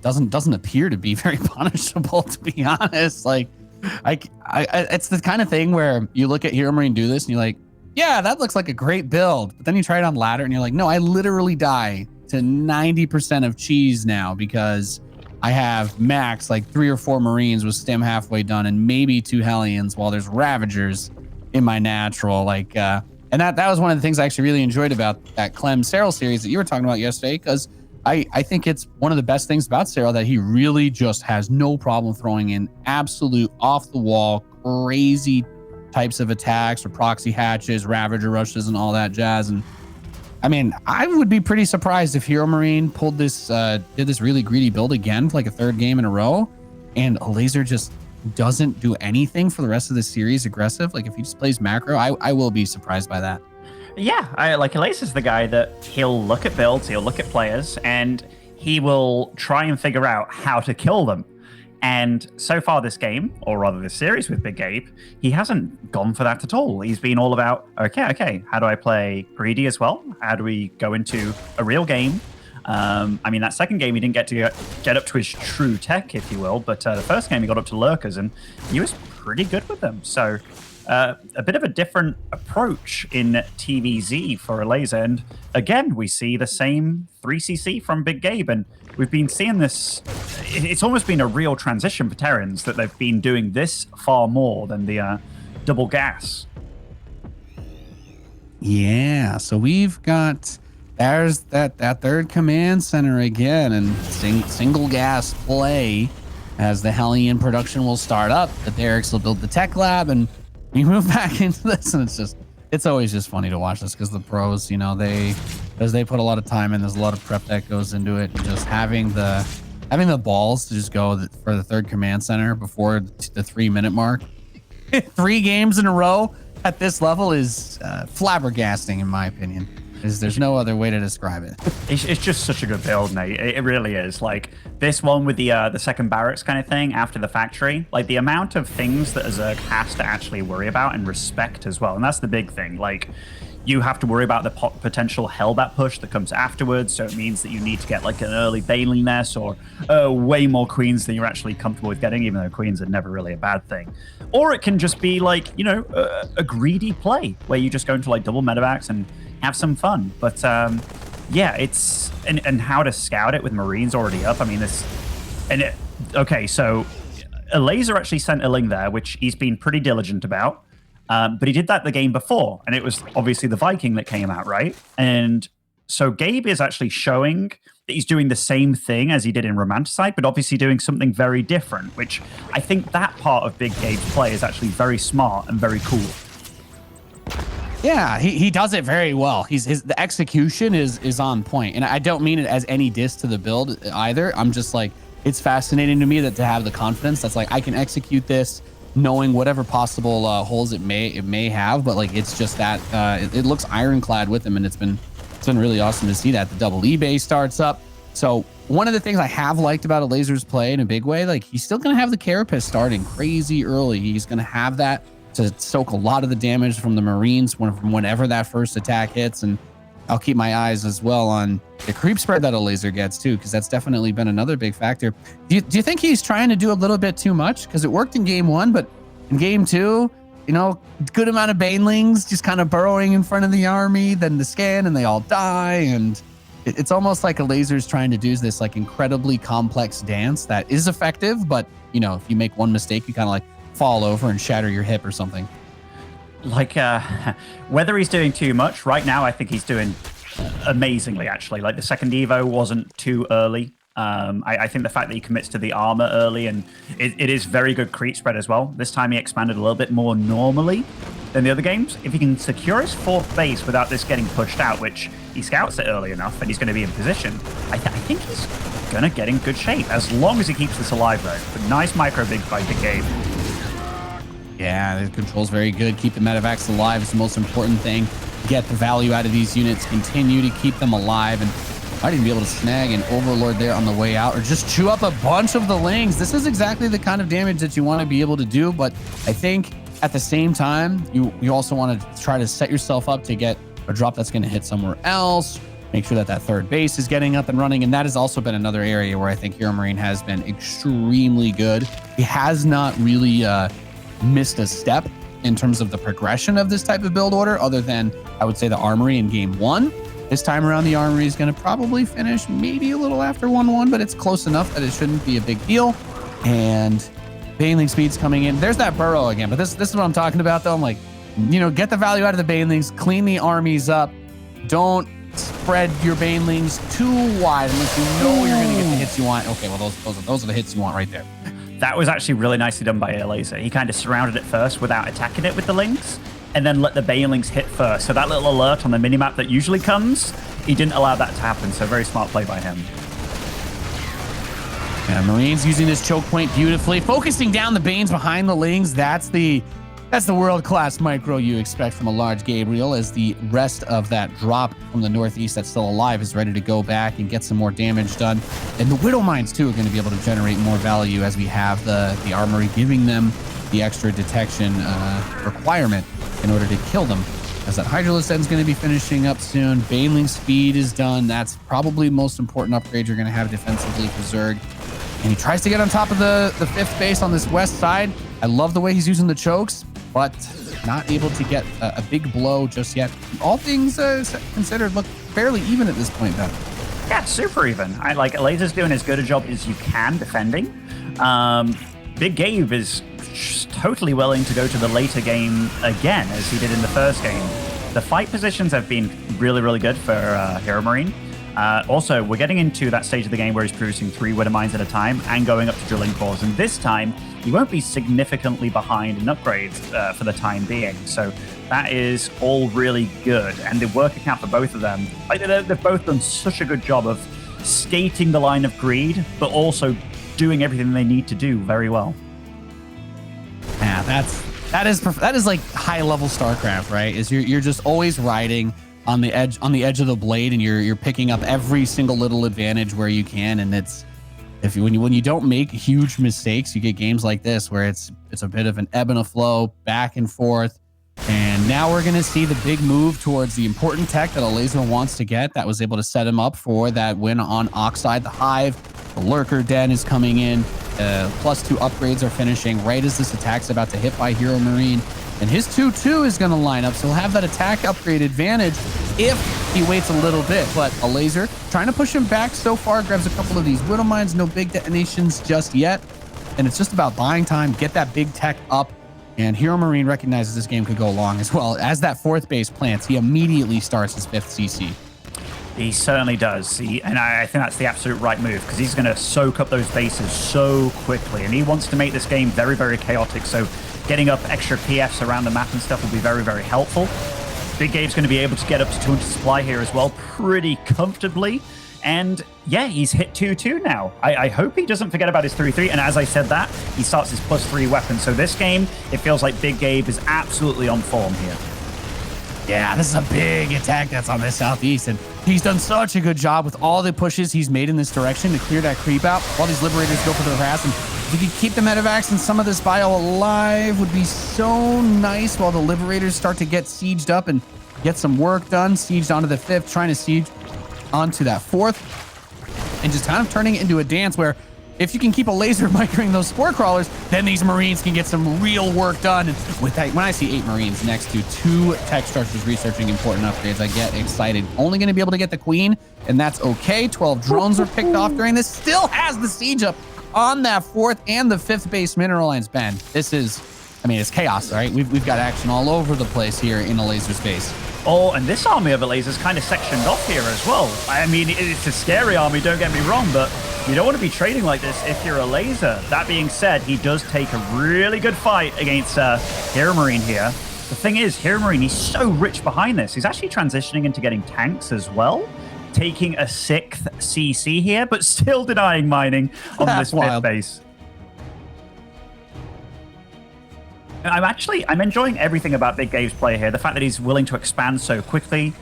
doesn't appear to be very punishable, to be honest. Like, it's the kind of thing where you look at HeRoMaRinE do this, and you're like, yeah, that looks like a great build. But then you try it on ladder, and you're like, no, I literally die to 90% of cheese now because I have max like 3 or 4 Marines with stim halfway done, and maybe 2 Hellions while there's Ravagers in my natural, and that was one of the things I actually really enjoyed about that Clem Serral series that you were talking about yesterday, because I think it's one of the best things about Serral that he really just has no problem throwing in absolute off-the-wall crazy types of attacks or proxy hatches, Ravager rushes, and all that jazz. And I mean, I would be pretty surprised if HeRoMaRinE pulled this, did this really greedy build again for like a 3rd game in a row, and Elazer just doesn't do anything for the rest of the series aggressive. Like, if he just plays macro, I will be surprised by that.
Yeah, Elazer's the guy that he'll look at builds, he'll look at players, and he will try and figure out how to kill them. And so far this game, or rather this series with Big Gabe, he hasn't gone for that at all. He's been all about, okay, how do I play greedy as well? How do we go into a real game? I mean, that 2nd game, he didn't get to get up to his true tech, if you will, but the 1st game, he got up to lurkers, and he was pretty good with them. So a bit of a different approach in TVZ for Elazer. And again, we see the same 3cc from Big Gabe, and we've been seeing this. It's almost been a real transition for Terrans that they've been doing this far more than the double gas. Yeah,
so we've got... There's that 3rd command center again, and single gas play as the Hellion production will start up. The Derricks will build the tech lab, and we move back into this, and it's always just funny to watch this because the pros, they put a lot of time in. There's a lot of prep that goes into it, and just having the balls to just go for the 3rd command center before the 3-minute mark, 3 games in a row at this level is flabbergasting, in my opinion. There's no other way to describe it.
It's just such a good build, Nate. It really is. Like, this one with the 2nd barracks kind of thing after the factory, like, the amount of things that a Zerg has to actually worry about and respect as well. And that's the big thing. Like, you have to worry about the potential Hellbat push that comes afterwards, so it means that you need to get like an early Bailey Nest or way more Queens than you're actually comfortable with getting, even though Queens are never really a bad thing. Or it can just be like, a greedy play where you just go into like double medevacs and have some fun. But yeah, it's and how to scout it with Marines already up. I mean, okay, so Elazer actually sent a link there, which he's been pretty diligent about. But he did that the game before, and it was obviously the Viking that came out, right? And so Gabe is actually showing that he's doing the same thing as he did in Romanticide, but obviously doing something very different, which I think that part of Big Gabe's play is actually very smart and very cool.
Yeah, he does it very well. The execution is on point, and I don't mean it as any diss to the build either. I'm just like, it's fascinating to me that to have the confidence that's like, I can execute this knowing whatever possible holes it may have, but like it's just that it looks ironclad with him, and it's been really awesome to see that. The double E base starts up. So one of the things I have liked about Elazer's play in a big way, like he's still going to have the Carapace starting crazy early. He's going to have that to soak a lot of the damage from the Marines from whenever that first attack hits. And I'll keep my eyes as well on the creep spread that Elazer gets too, because that's definitely been another big factor. Do you think he's trying to do a little bit too much? Because it worked in game 1, but in game 2, you know, good amount of banelings just kind of burrowing in front of the army, then the scan, and they all die. And it's almost like Elazer's trying to do this like incredibly complex dance that is effective, but you know, if you make one mistake, you kind of like fall over and shatter your hip or something.
Like whether he's doing too much right now, I think he's doing amazingly, actually. Like the second Evo wasn't too early. I think the fact that he commits to the armor early, and it is very good creep spread as well. This time he expanded a little bit more normally than the other games. If he can secure his 4th base without this getting pushed out, which he scouts it early enough and he's going to be in position, I think he's going to get in good shape, as long as he keeps this alive though. But nice micro big by Big Gabe.
Yeah, the control's very good. Keep the medevacs alive is the most important thing. Get the value out of these units, continue to keep them alive, and might even be able to snag an Overlord there on the way out, or just chew up a bunch of the Lings. This is exactly the kind of damage that you want to be able to do, but I think at the same time, you also want to try to set yourself up to get a drop that's going to hit somewhere else, make sure that that 3rd base is getting up and running, and that has also been another area where I think HeRoMaRinE has been extremely good. He has not really missed a step in terms of the progression of this type of build order, other than I would say the Armory in game 1. This time around, the Armory is going to probably finish maybe a little after 1-1, but it's close enough that it shouldn't be a big deal. And Baneling speed's coming in. There's that burrow again, but this is what I'm talking about though. I'm like, you know, get the value out of the Banelings, clean the armies up. Don't spread your Banelings too wide unless you know you're going to get the hits you want. Okay, well, those are the hits you want right there.
That was actually really nicely done by Elazer. He kind of surrounded it first without attacking it with the Lings, and then let the Banelings hit first. So that little alert on the minimap that usually comes, he didn't allow that to happen. So very smart play by him.
And Marines using this choke point beautifully, focusing down the Banes behind the Lings. That's the world-class micro you expect from a large Gabriel, as the rest of that drop from the northeast that's still alive is ready to go back and get some more damage done. And the Widow Mines, too, are going to be able to generate more value as we have the Armory giving them the extra detection requirement in order to kill them. As that Hydralisk is going to be finishing up soon. Baneling speed is done. That's probably the most important upgrade you're going to have defensively for Zerg. And he tries to get on top of the 5th base on this west side. I love the way he's using the chokes, but not able to get a big blow just yet. All things considered, look fairly even at this point, Ben.
Yeah, super even. I like Elazer's doing as good a job as you can defending. Big Gabe is totally willing to go to the later game again, as he did in the first game. The fight positions have been really, really good for HeRoMaRinE. Also, we're getting into that stage of the game where he's producing 3 Widow Mines at a time and going up to drilling cores. And this time, he won't be significantly behind in upgrades for the time being. So that is all really good. And the work account for both of them, they've both done such a good job of skating the line of greed, but also doing everything they need to do very well.
Yeah, that is like high level StarCraft, right? Is you're just always riding on the edge of the blade, and you're picking up every single little advantage where you can. And it's when you don't make huge mistakes, you get games like this where it's a bit of an ebb and a flow, back and forth. And now we're going to see the big move towards the important tech that Elazer wants to get, that was able to set him up for that win on Oxide. The Hive, the Lurker Den is coming in. +2 upgrades are finishing right as this attack's about to hit by HeRoMaRinE. And his 2-2 is going to line up, so he'll have that attack upgrade advantage if he waits a little bit. But Elazer trying to push him back so far, grabs a couple of these Widow Mines, no big detonations just yet. And it's just about buying time, get that big tech up, And HeRoMaRinE recognizes this game could go long as well. As that 4th base plants, he immediately starts his 5th CC.
He certainly does. And I think that's the absolute right move, because he's going to soak up those bases so quickly. And he wants to make this game very, very chaotic. So getting up extra PFs around the map and stuff will be very, very helpful. Big Gabe's going to be able to get up to 200 supply here as well pretty comfortably. And yeah, he's hit 2-2 now. I hope he doesn't forget about his 3-3. And as I said that, he starts his +3 weapon. So this game, it feels like Big Gabe is absolutely on form here.
Yeah, this is a big attack that's on the southeast, and he's done such a good job with all the pushes he's made in this direction to clear that creep out while these Liberators go for the harass. And if we could keep the Medivacs and some of this bio alive, would be so nice while the Liberators start to get sieged up and get some work done. Sieged onto the 5th, trying to siege onto that 4th, and just kind of turning it into a dance where if you can keep Elazer microing those Spore Crawlers, then these Marines can get some real work done. And with that, when I see 8 Marines next to 2 tech structures researching important upgrades, I get excited. Only going to be able to get the Queen, and that's okay. 12 drones were picked off during this. Still has the siege up on that 4th and the 5th base mineral lines. Ben, this is, I mean, it's chaos, right? We've got action all over the place here in Elazer's base.
Oh, and this army of Elazer's kind of sectioned off here as well. I mean, it's a scary army, don't get me wrong, but you don't want to be trading like this if you're Elazer. That being said, he does take a really good fight against HeRoMaRinE here. The thing is, HeRoMaRinE, he's so rich behind this. He's actually transitioning into getting tanks as well, taking a 6th CC here, but still denying mining on this 5th base. I'm enjoying everything about Big Gabe's play here. The fact that he's willing to expand so quickly,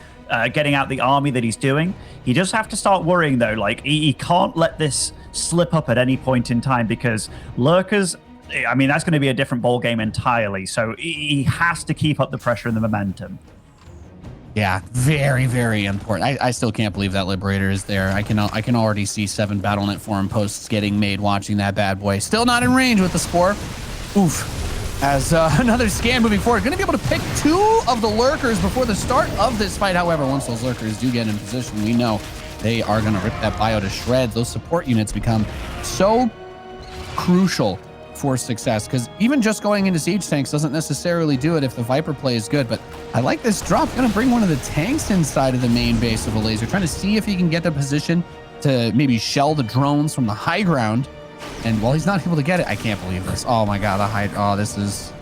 getting out the army that he's doing. He does have to start worrying, though. Like, he can't let this slip up at any point in time, because Lurkers, I mean, that's going to be a different ball game entirely. So he has to keep up the pressure and the momentum.
Yeah, very, very important. I still can't believe that Liberator is there. I can already see 7 BattleNet forum posts getting made watching that bad boy. Still not in range with the Spore. Oof. As another scan moving forward. Going to be able to pick 2 of the Lurkers before the start of this fight. However, once those Lurkers do get in position, we know they are going to rip that bio to shreds. Those support units become so crucial for success, because even just going into siege tanks doesn't necessarily do it if the Viper play is good. But I like this drop. Going to bring one of the tanks inside of the main base of Elazer, trying to see if he can get the position to maybe shell the drones from the high ground. And while he's not able to get it, I can't believe this. Oh my God, the hide. Oh, this is.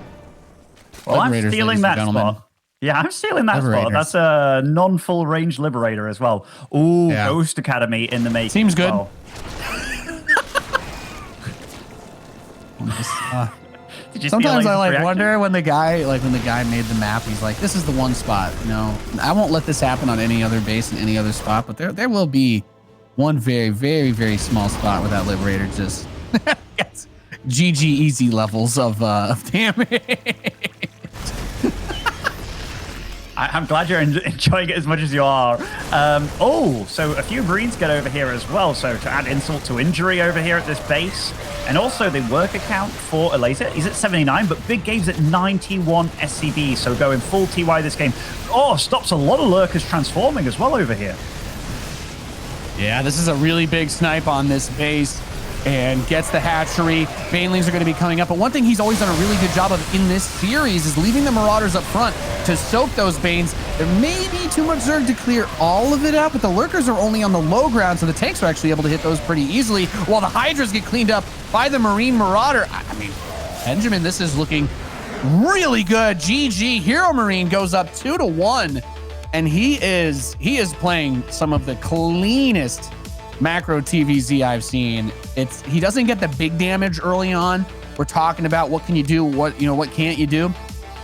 Well, I'm stealing that spot. Yeah, I'm stealing that spot. That's a non-full range Liberator as well. Ooh, yeah. Ghost Academy in the making.
Seems good.
Well.
Sometimes I wonder when the guy made the map, he's like, this is the one spot. You know, I won't let this happen on any other base in any other spot, but there will be one very, very, very small spot where that Liberator just gets GG easy levels of damage.
I'm glad you're enjoying it as much as you are. So a few Marines get over here as well. So to add insult to injury over here at this base. And also the work account for Elazer, he's at 79, but Big Gabe's at 91 SCB. So going full TY this game. Oh, stops a lot of Lurkers transforming as well over here.
Yeah, this is a really big snipe on this base and gets the hatchery. Banelings are going to be coming up. But one thing he's always done a really good job of in this series is leaving the Marauders up front to soak those Banes. There may be too much Zerg to clear all of it out, but the Lurkers are only on the low ground, so the tanks are actually able to hit those pretty easily, while the Hydras get cleaned up by the Marine Marauder. I mean, Benjamin, this is looking really good. GG. HeRoMaRinE goes up 2-1. And he is playing some of the cleanest macro TVZ I've seen. He doesn't get the big damage early on. We're talking about what can you do, what can't you do.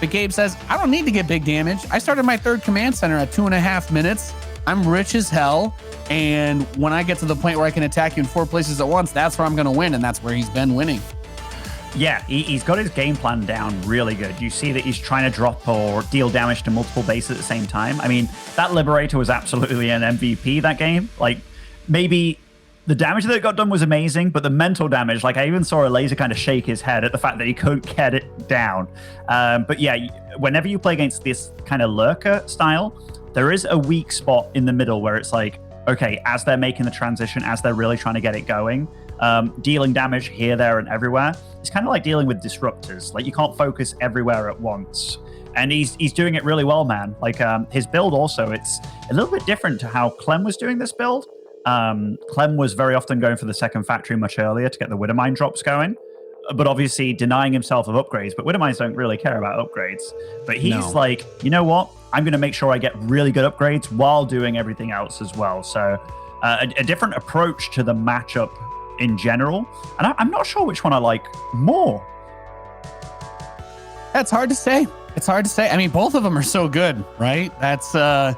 But Gabe says, I don't need to get big damage. I started my 3rd command center at 2.5 minutes. I'm rich as hell. And when I get to the point where I can attack you in 4 places at once, that's where I'm going to win. And that's where he's been winning.
Yeah, he's got his game plan down really good. You see that he's trying to drop or deal damage to multiple bases at the same time. I mean, that Liberator was absolutely an MVP that game. Like, maybe the damage that got done was amazing, but the mental damage, like I even saw Elazer kind of shake his head at the fact that he couldn't get it down. But yeah, whenever you play against this kind of Lurker style, there is a weak spot in the middle where it's like, okay, as they're making the transition, as they're really trying to get it going, dealing damage here, there, and everywhere. It's kind of like dealing with disruptors. Like, you can't focus everywhere at once. And he's doing it really well, man. Like, his build also, it's a little bit different to how Clem was doing this build. Clem was very often going for the second factory much earlier to get the Widowmine drops going, but obviously denying himself of upgrades. But Widowmines don't really care about upgrades. But he's like, you know what? I'm going to make sure I get really good upgrades while doing everything else as well. So a different approach to the matchup in general. And I'm not sure which one I like more.
That's hard to say. It's hard to say. I mean, both of them are so good, right? That's the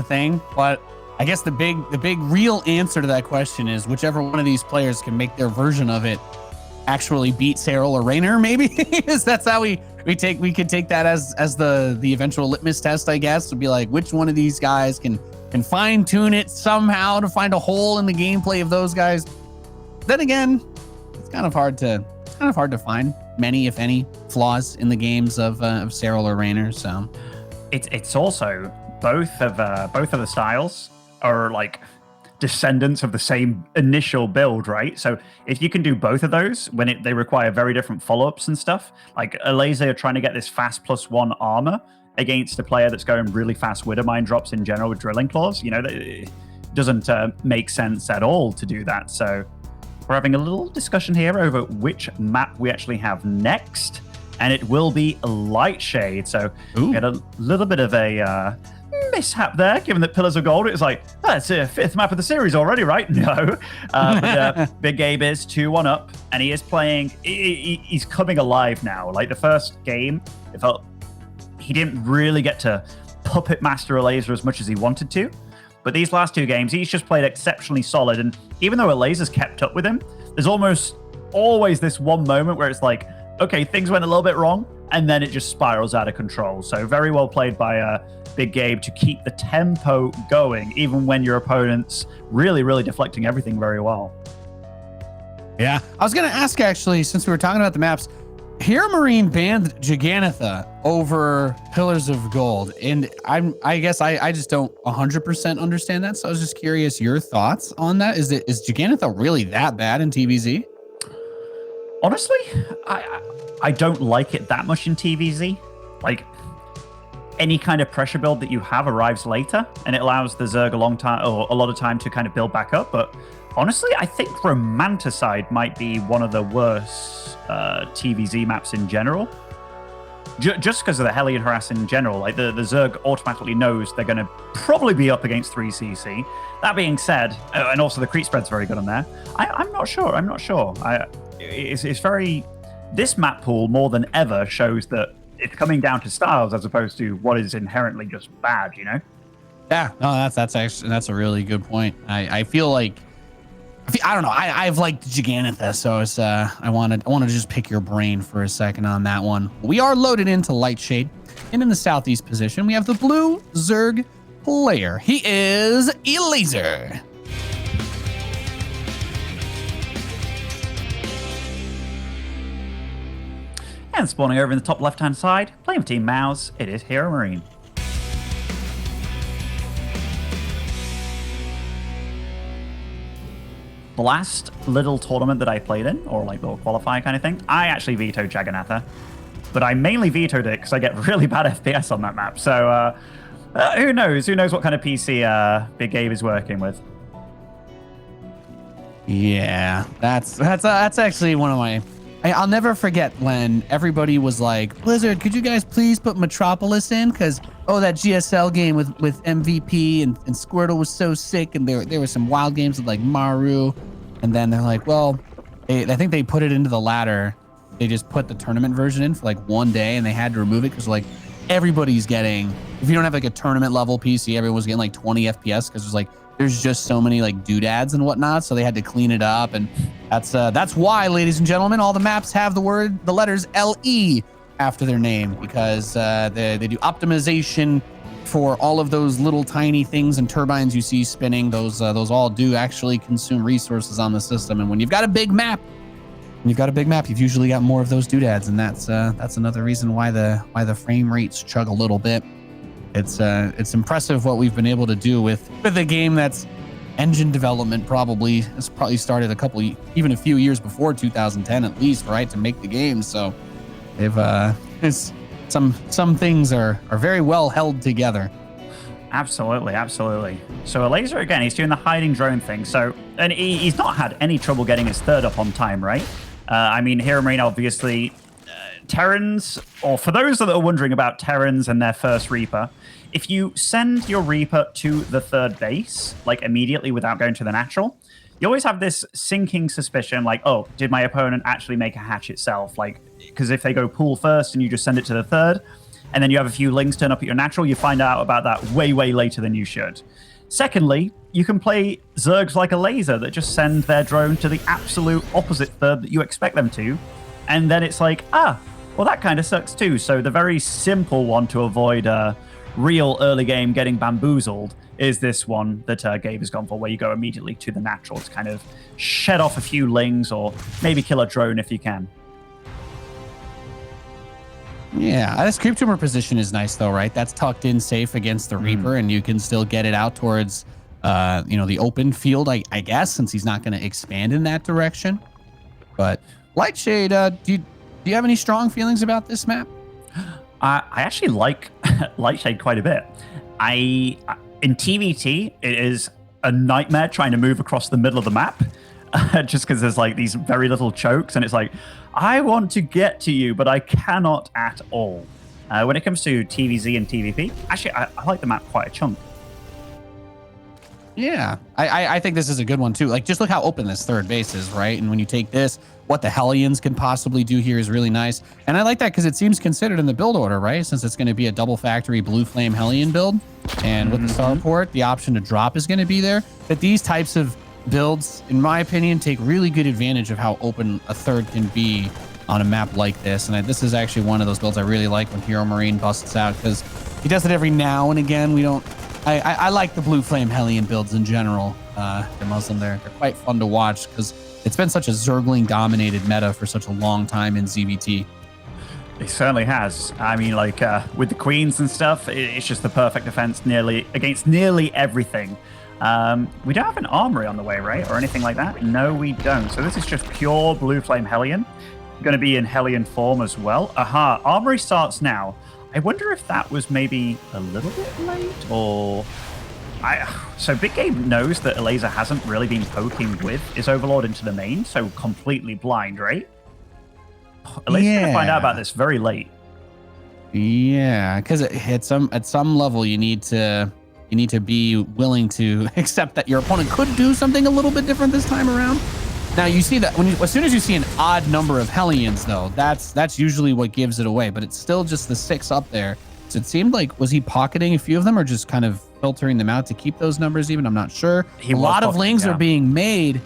thing. But I guess the big real answer to that question is whichever one of these players can make their version of it actually beat Esl or HeRoMaRinE, maybe. That's how we could take that as the eventual litmus test, I guess, to be like, which one of these guys can fine tune it somehow to find a hole in the gameplay of those guys. Then again, it's kind of hard to find many, if any, flaws in the games of Esl or HeRoMaRinE. So
it's also both of the styles are like descendants of the same initial build, right? So if you can do both of those when they require very different follow-ups and stuff, like Elazer trying to get this fast +1 armor against a player that's going really fast Widowmine drops in general with drilling claws, you know, it doesn't make sense at all to do that. So we're having a little discussion here over which map we actually have next, and it will be Lightshade. So we had a little bit of a mishap there, given that Pillars of Gold, it was like, it's a 5th map of the series already, right? No. But Big Gabe is 2-1 up, and he is playing, he's coming alive now. Like, the first game, it felt he didn't really get to puppet master Elazer as much as he wanted to. But these last 2 games, he's just played exceptionally solid. And even though Elazer's kept up with him, there's almost always this one moment where it's like, okay, things went a little bit wrong, and then it just spirals out of control. So very well played by Big Gabe to keep the tempo going, even when your opponent's really, really deflecting everything very well.
Yeah. I was going to ask, actually, since we were talking about the maps, HeRoMaRinE banned Jegantha over Pillars of Gold. And I guess I just don't 100% understand that. So I was just curious your thoughts on that. Is Jegantha really that bad in TVZ?
Honestly, I don't like it that much in TVZ. Like, any kind of pressure build that you have arrives later, and it allows the Zerg a lot of time to kind of build back up. But honestly, I think Romanticide might be one of the worst TVZ maps in general. Just because of the Hellion harass in general. Like, the Zerg automatically knows they're going to probably be up against 3cc. That being said, and also the creep spread's very good on there, I'm not sure. It's very... This map pool, more than ever, shows that it's coming down to styles as opposed to what is inherently just bad, you know?
Yeah, no, that's a really good point. I feel like, I don't know, I've liked Jegantha, so it's I want to just pick your brain for a second on that one. We are loaded into Lightshade, and in the southeast position we have the blue Zerg player. He is Elazer.
And spawning over in the top left-hand side, playing with Team Mouse, it is HeRoMaRinE. The last little tournament that I played in, or like little qualifier kind of thing, I actually vetoed Jegantha. But I mainly vetoed it because I get really bad FPS on that map. So who knows? Who knows what kind of PC Big Gabe is working with?
Yeah, that's actually one of my... I'll never forget when everybody was like, Blizzard, could you guys please put Metropolis in? Because, that GSL game with MVP and Squirtle was so sick. And there were some wild games with like Maru. And then they're like, well, I think they put it into the ladder. They just put the tournament version in for like one day and they had to remove it because like everybody's getting, if you don't have like a tournament level PC, everyone's getting like 20 FPS because there's just so many like doodads and whatnot. So they had to clean it up. And that's why, ladies and gentlemen, all the maps have the letters LE after their name, because they do optimization for all of those little tiny things and turbines you see spinning. Those all do actually consume resources on the system. And when you've got a big map, you've usually got more of those doodads. And that's another reason why the frame rates chug a little bit. It's impressive what we've been able to do with a game that's engine development probably started even a few years before 2010 at least, right, to make the game. So they've some things are very well held together.
Absolutely, absolutely. So Elazer, again, he's doing the hiding drone thing. So, and he's not had any trouble getting his third up on time, right? I mean, HeRoMaRinE, obviously, Terrans, or for those that are wondering about Terrans and their first Reaper, if you send your Reaper to the third base, like immediately without going to the natural, you always have this sinking suspicion, like, oh, did my opponent actually make a hatch itself? Like, because if they go pool first and you just send it to the third, and then you have a few lings turn up at your natural, you find out about that way, way later than you should. Secondly, you can play Zergs like Elazer that just send their drone to the absolute opposite third that you expect them to, and then it's like, well, that kind of sucks too. So the very simple one to avoid real early game getting bamboozled is this one that Gabe has gone for, where you go immediately to the natural to kind of shed off a few lings or maybe kill a drone if you can.
Yeah, this creep tumor position is nice though, right? That's tucked in safe against the Reaper, and you can still get it out towards, the open field, I guess, since he's not going to expand in that direction. But Lightshade, do you have any strong feelings about this map?
I actually like Lightshade quite a bit. In TVT, it is a nightmare trying to move across the middle of the map, just because there's like these very little chokes, and it's like, I want to get to you, but I cannot at all. When it comes to TVZ and TVP, actually, I like the map quite a chunk.
Yeah, I think this is a good one too. Like, just look how open this third base is, right? And when you take this, what the Hellions can possibly do here is really nice. And I like that because it seems considered in the build order, right? Since it's going to be a double factory Blue Flame Hellion build. And with the starport, the option to drop is going to be there. That these types of builds, in my opinion, take really good advantage of how open a third can be on a map like this. And this is actually one of those builds I really like when HeRoMaRinE busts out, because he does it every now and again. I like the Blue Flame Hellion builds in general. The Muslim they're quite fun to watch because it's been such a Zergling dominated meta for such a long time in ZVT.
It certainly has. I mean, like with the queens and stuff, it's just the perfect defense against nearly everything. We don't have an armory on the way, right? Or anything like that? No, we don't. So this is just pure Blue Flame Hellion. Going to be in Hellion form as well. Aha, armory starts now. I wonder if that was maybe a little bit late, or... So Big Game knows that Elazer hasn't really been poking with his Overlord into the main, so completely blind, right? Elazer's going to find out about this very late.
Yeah, because at some level you need to be willing to accept that your opponent could do something a little bit different this time around. Now you see that as soon as you see an odd number of Hellions, though, that's usually what gives it away. But it's still just the 6 up there. So it seemed like, was he pocketing a few of them or just kind of filtering them out to keep those numbers even? I'm not sure. A lot of lings are being made.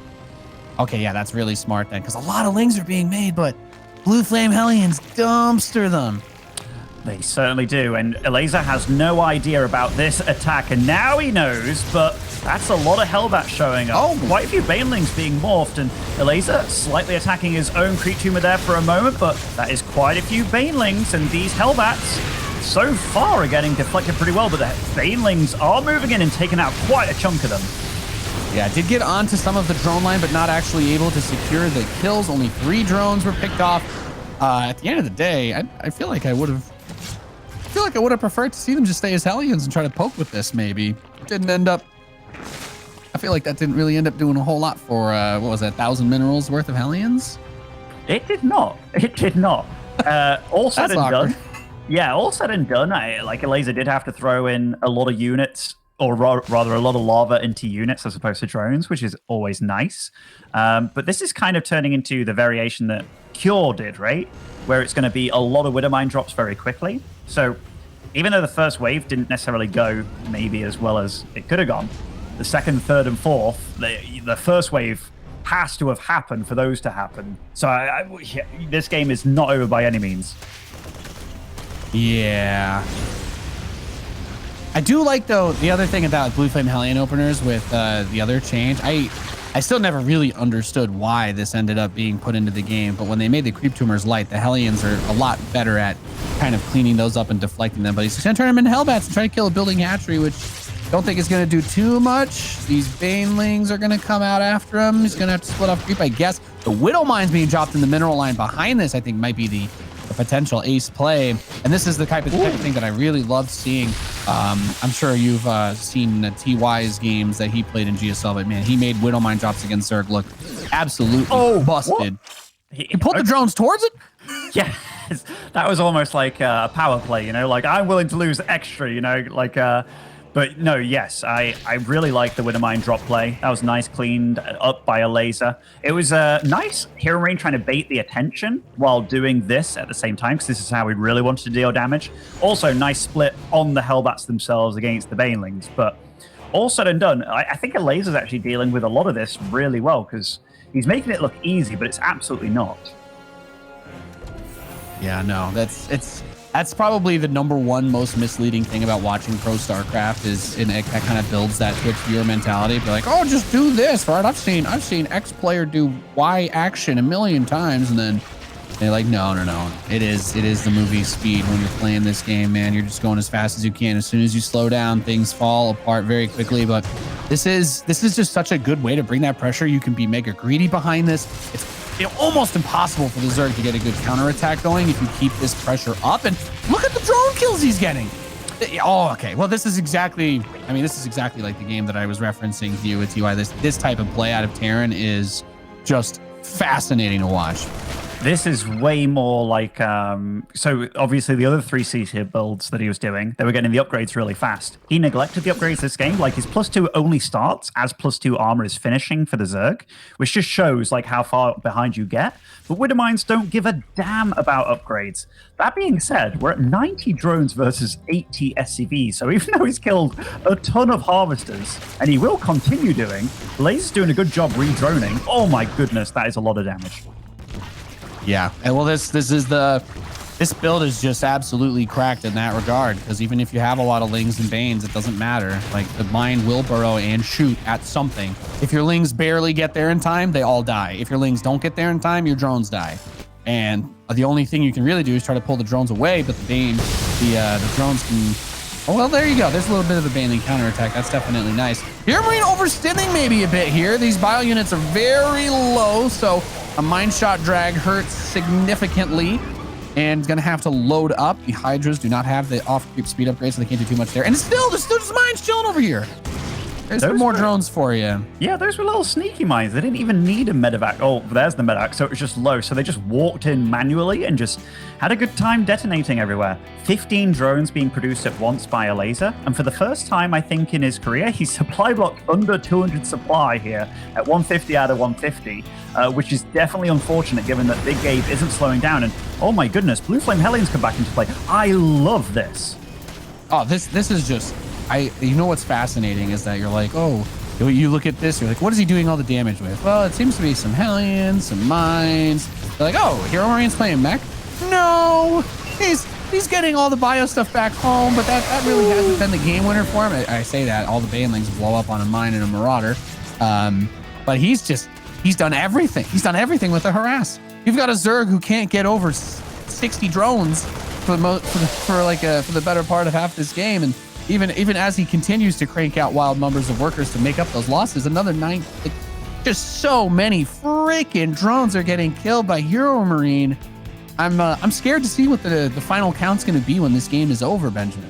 Okay, yeah, that's really smart then, because a lot of lings are being made, but Blue Flame Hellions dumpster them.
They certainly do, and Elazer has no idea about this attack, and now he knows, but that's a lot of Hellbats showing up. Oh, quite a few Banelings being morphed, and Elazer slightly attacking his own Creep Tumor there for a moment, but that is quite a few Banelings, and these Hellbats so far are getting deflected pretty well, but the Banelings are moving in and taking out quite a chunk of them.
Yeah, did get onto some of the drone line, but not actually able to secure the kills. Only 3 drones were picked off. At the end of the day, I feel like I would have preferred to see them just stay as Hellions and try to poke with this. Maybe it didn't end up. I feel like that didn't really end up doing a whole lot for what was that, 1,000 minerals worth of Hellions?
It did not. It did not. All said and done. Yeah, all said and done. Like Elazer did have to throw in a lot of units, or rather a lot of lava into units as opposed to drones, which is always nice. But this is kind of turning into the variation that Cure did, right? Where it's going to be a lot of Widowmine drops very quickly. So even though the first wave didn't necessarily go maybe as well as it could have gone, the second, third, and fourth, the first wave has to have happened for those to happen. So this game is not over by any means.
Yeah. I do like, though, the other thing about Blue Flame Hellion openers with the other change. I still never really understood why this ended up being put into the game, but when they made the Creep Tumors light, the Hellions are a lot better at kind of cleaning those up and deflecting them. But he's going to turn them into Hellbats and try to kill a building hatchery, which Don't think it's going to do too much. These Banelings are going to come out after him. He's going to have to split off creep, I guess. The Widow Mine's being dropped in the mineral line behind this, I think, might be the potential ace play. And this is the type of thing that I really love seeing. I'm sure you've seen TY's games that he played in GSL, but man, he made Widow Mine drops against Zerg look absolutely busted. He pulled the drones towards it?
Yeah, that was almost like a power play, you know, like I'm willing to lose extra, you know, like, but no, yes, I really like the Widowmine drop play. That was nice, cleaned up by Elazer. It was nice HeRoMaRinE trying to bait the attention while doing this at the same time, because this is how we really wanted to deal damage. Also, nice split on the Hellbats themselves against the Banelings, but all said and done, I think Elazer's actually dealing with a lot of this really well, because he's making it look easy, but it's absolutely not.
Yeah, no, that's probably the #1 most misleading thing about watching Pro StarCraft is that kind of builds that Twitch viewer mentality. Be like, oh, just do this, right? I've seen X player do Y action a million times, and then they're like, no. It is the movie speed when you're playing this game, man. You're just going as fast as you can. As soon as you slow down, things fall apart very quickly. But this is just such a good way to bring that pressure. You can be mega greedy behind this. It's almost impossible for the Zerg to get a good counterattack going if you keep this pressure up. And look at the drone kills he's getting. Oh, okay. Well, this is exactly like the game that I was referencing to you with TY. This type of play out of Terran is just fascinating to watch.
This is way more like, so obviously the other 3 C-tier builds that he was doing, they were getting the upgrades really fast. He neglected the upgrades this game. Like his +2 only starts as +2 armor is finishing for the Zerg, which just shows like how far behind you get. But Widowmines don't give a damn about upgrades. That being said, we're at 90 drones versus 80 SCVs. So even though he's killed a ton of harvesters, and he will continue doing, Elazer's doing a good job re-droning. Oh my goodness, that is a lot of damage.
Yeah, and well, this build is just absolutely cracked in that regard, because even if you have a lot of Lings and Banes, it doesn't matter. Like the mine will burrow and shoot at something. If your Lings barely get there in time, they all die. If your Lings don't get there in time, your drones die. And the only thing you can really do is try to pull the drones away, but the drones can. Oh, well, there you go. There's a little bit of a Baneling counterattack. That's definitely nice. HeRoMaRinE overstinning maybe a bit here. These bio units are very low, so a mine shot drag hurts significantly and going to have to load up. The Hydras do not have the off-creep speed upgrade, so they can't do too much there. And there's still just mines chilling over here. There's some more drones for you.
Yeah, those were little sneaky mines. They didn't even need a medevac. Oh, there's the medevac. So it was just low. So they just walked in manually and just had a good time detonating everywhere. 15 drones being produced at once by Elazer. And for the first time, I think, in his career, he supply blocked under 200 supply here at 150 out of 150, which is definitely unfortunate given that Big Gabe isn't slowing down. And oh my goodness, Blue Flame Hellions come back into play. I love this.
Oh, this is just... you know what's fascinating is that you're like, oh, you look at this, you're like, what is he doing all the damage with? Well, it seems to be some Hellions, some mines. You're like, oh, HeRoMaRine's playing mech? No, he's getting all the bio stuff back home, but that really hasn't been the game winner for him. I say that, all the Banelings blow up on a mine and a Marauder. But he's done everything. He's done everything with the harass. You've got a Zerg who can't get over 60 drones for the better part of half this game, and even as he continues to crank out wild numbers of workers to make up those losses, another 9, just so many freaking drones are getting killed by HeRoMaRiNE. I'm scared to see what the final count's going to be when this game is over, Benjamin.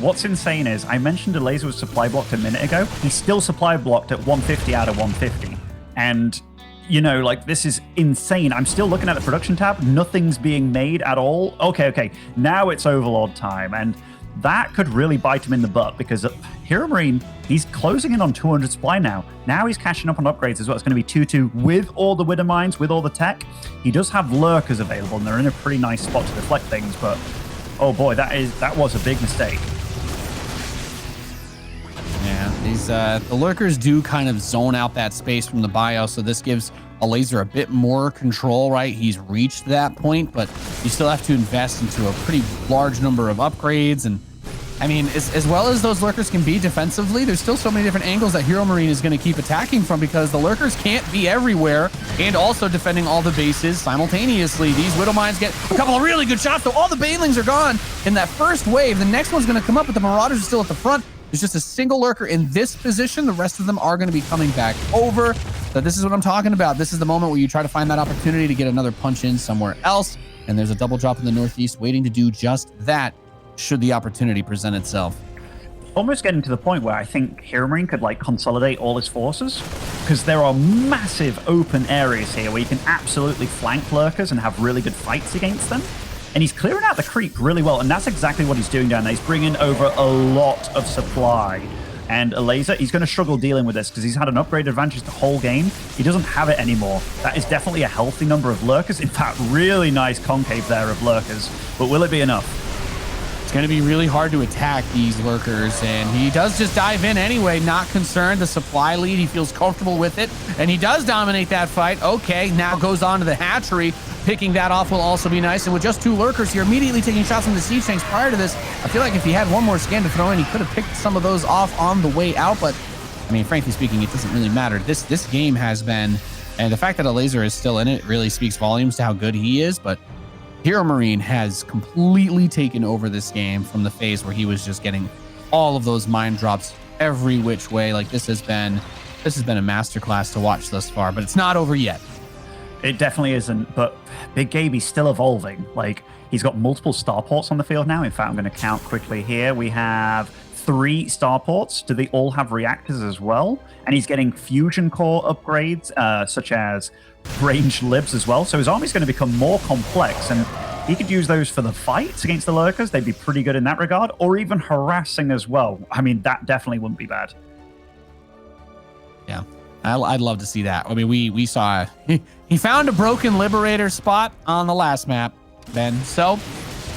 What's insane is I mentioned Elazer was supply blocked a minute ago. He's still supply blocked at 150 out of 150, and you know, like, this is insane. I'm still looking at the production tab. Nothing's being made at all. Okay. Now it's Overlord time, and that could really bite him in the butt, because HeRoMaRiNE, he's closing in on 200 supply now. Now he's catching up on upgrades as well. It's going to be 2-2 with all the Widow Mines, with all the tech. He does have Lurkers available, and they're in a pretty nice spot to deflect things, but oh boy, that was a big mistake.
Yeah, the Lurkers do kind of zone out that space from the bio, so this gives Elazer a bit more control, right? He's reached that point, but you still have to invest into a pretty large number of upgrades. And I mean, as well as those Lurkers can be defensively, there's still so many different angles that HeRoMaRiNE is going to keep attacking from, because the Lurkers can't be everywhere and also defending all the bases simultaneously. These Widow Mines get a couple of really good shots, though all the Banelings are gone in that first wave. The next one's going to come up, but the Marauders are still at the front. There's just a single lurker in this position. The rest of them are going to be coming back over. So this is what I'm talking about. This is the moment where you try to find that opportunity to get another punch in somewhere else. And there's a double drop in the northeast waiting to do just that should the opportunity present itself.
Almost getting to the point where I think HeRoMaRinE could like consolidate all his forces, because there are massive open areas here where you can absolutely flank lurkers and have really good fights against them. And he's clearing out the creep really well, and that's exactly what he's doing down there. He's bringing over a lot of supply. And Elazer, he's going to struggle dealing with this because he's had an upgrade advantage the whole game. He doesn't have it anymore. That is definitely a healthy number of lurkers. In fact, really nice concave there of lurkers. But will it be enough?
It's going to be really hard to attack these lurkers, and he does just dive in anyway, not concerned. The supply lead, he feels comfortable with it, and he does dominate that fight. Okay, now goes on to the hatchery. Picking that off will also be nice, and with just 2 lurkers here, immediately taking shots from the siege tanks prior to this, I feel like if he had one more scan to throw in, he could have picked some of those off on the way out, but I mean, frankly speaking, it doesn't really matter. This game has been, and the fact that Elazer is still in it really speaks volumes to how good he is, but HeRoMaRinE has completely taken over this game from the phase where he was just getting all of those mine drops every which way. Like this has been a masterclass to watch thus far, but it's not over yet.
It definitely isn't, but Big Gabe, he's still evolving. Like, he's got multiple starports on the field now. In fact, I'm going to count quickly here. We have 3 starports. Do they all have reactors as well? And he's getting fusion core upgrades, such as ranged libs as well. So his army's going to become more complex, and he could use those for the fights against the lurkers. They'd be pretty good in that regard, or even harassing as well. I mean, that definitely wouldn't be bad.
Yeah, I'd love to see that. I mean, we saw he found a broken Liberator spot on the last map, Ben. So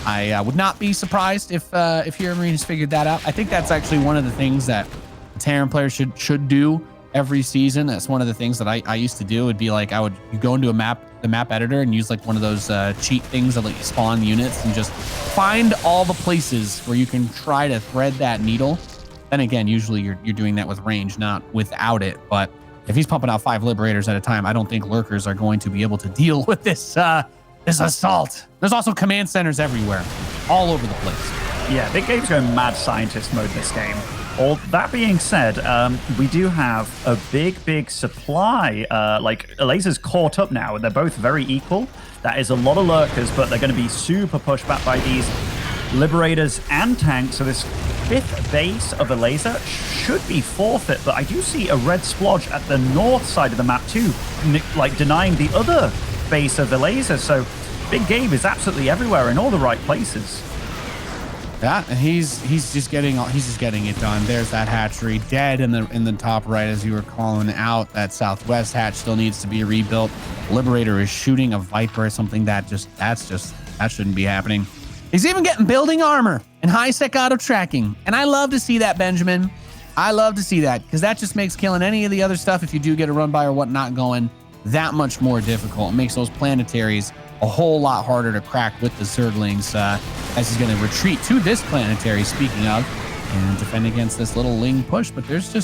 I would not be surprised if HeRoMaRinE has figured that out. I think that's actually one of the things that the Terran player should do every season. That's one of the things that I used to do. Would be like you go into the map editor and use like one of those cheat things that let you spawn units and just find all the places where you can try to thread that needle. Then again, usually you're doing that with range, not without it. But if he's pumping out 5 Liberators at a time, I don't think lurkers are going to be able to deal with this assault. There's also command centers everywhere, all over the place.
Yeah, Big Gabe's going mad scientist mode this game. All that being said, we do have a big supply. Like, Elazer's caught up now, and they're both very equal. That is a lot of lurkers, but they're going to be super pushed back by these Liberators and tanks. So this 5th base of Elazer should be forfeit, but I do see a red splodge at the north side of the map too, like denying the other base of Elazer. So Big Gabe is absolutely everywhere in all the right places.
Yeah, and he's just getting it done. There's that hatchery dead in the top right, as you were calling out. That southwest hatch still needs to be rebuilt. Liberator is shooting a Viper or something that shouldn't be happening. He's even getting building armor and high-sec auto tracking, and I love to see that, Benjamin. I love to see that, because that just makes killing any of the other stuff, if you do get a run by or whatnot going, that much more difficult. It makes those planetaries a whole lot harder to crack with the Zerglings, as he's going to retreat to this planetary, speaking of, and defend against this little Ling push. But this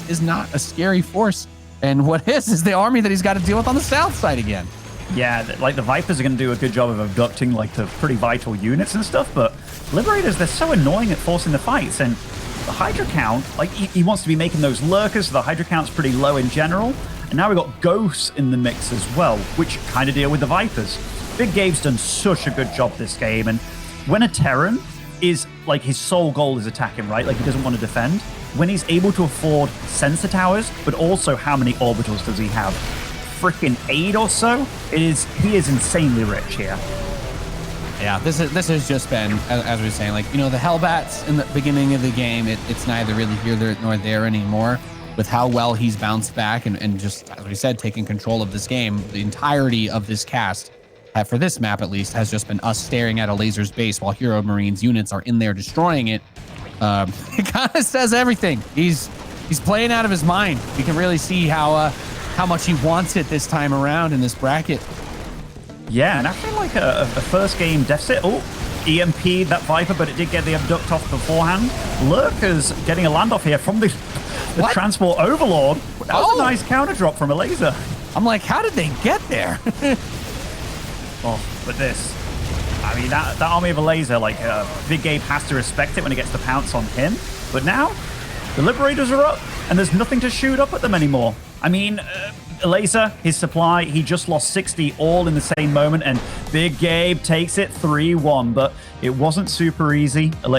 is not a scary force, and what is the army that he's got to deal with on the south side again.
Yeah, like the Vipers are going to do a good job of abducting like the pretty vital units and stuff, but Liberators, they're so annoying at forcing the fights, and the Hydra count, like he wants to be making those lurkers, so the Hydra count's pretty low in general, and now we've got Ghosts in the mix as well, which kind of deal with the Vipers. Big Gabe's done such a good job this game, and when a Terran is, like, his sole goal is attacking, right? Like, he doesn't want to defend. When he's able to afford sensor towers, but also how many orbitals does he have? Freaking 8 or so? He is insanely rich here.
Yeah, this has just been, as we were saying, like, you know, the Hellbats in the beginning of the game, it's neither really here nor there anymore. With how well he's bounced back and just, as we said, taking control of this game, the entirety of this cast, for this map at least, has just been us staring at Elazer's base while HeRoMaRiNE's units are in there destroying it. It kind of says everything. He's playing out of his mind. We can really see how much he wants it this time around in this bracket.
Yeah, and after like a first game deficit, EMP that Viper, but it did get the abduct off beforehand. Lurkers getting a land off here from the transport overlord. That was a nice counter drop from Elazer.
I'm like, how did they get there?
But this, I mean, that army of Elazer, like, Big Gabe has to respect it when he gets the pounce on him. But now, The Liberators are up, and there's nothing to shoot up at them anymore. I mean, Elazer, his supply, he just lost 60 all in the same moment, and Big Gabe takes it 3-1, but it wasn't super easy. Elazer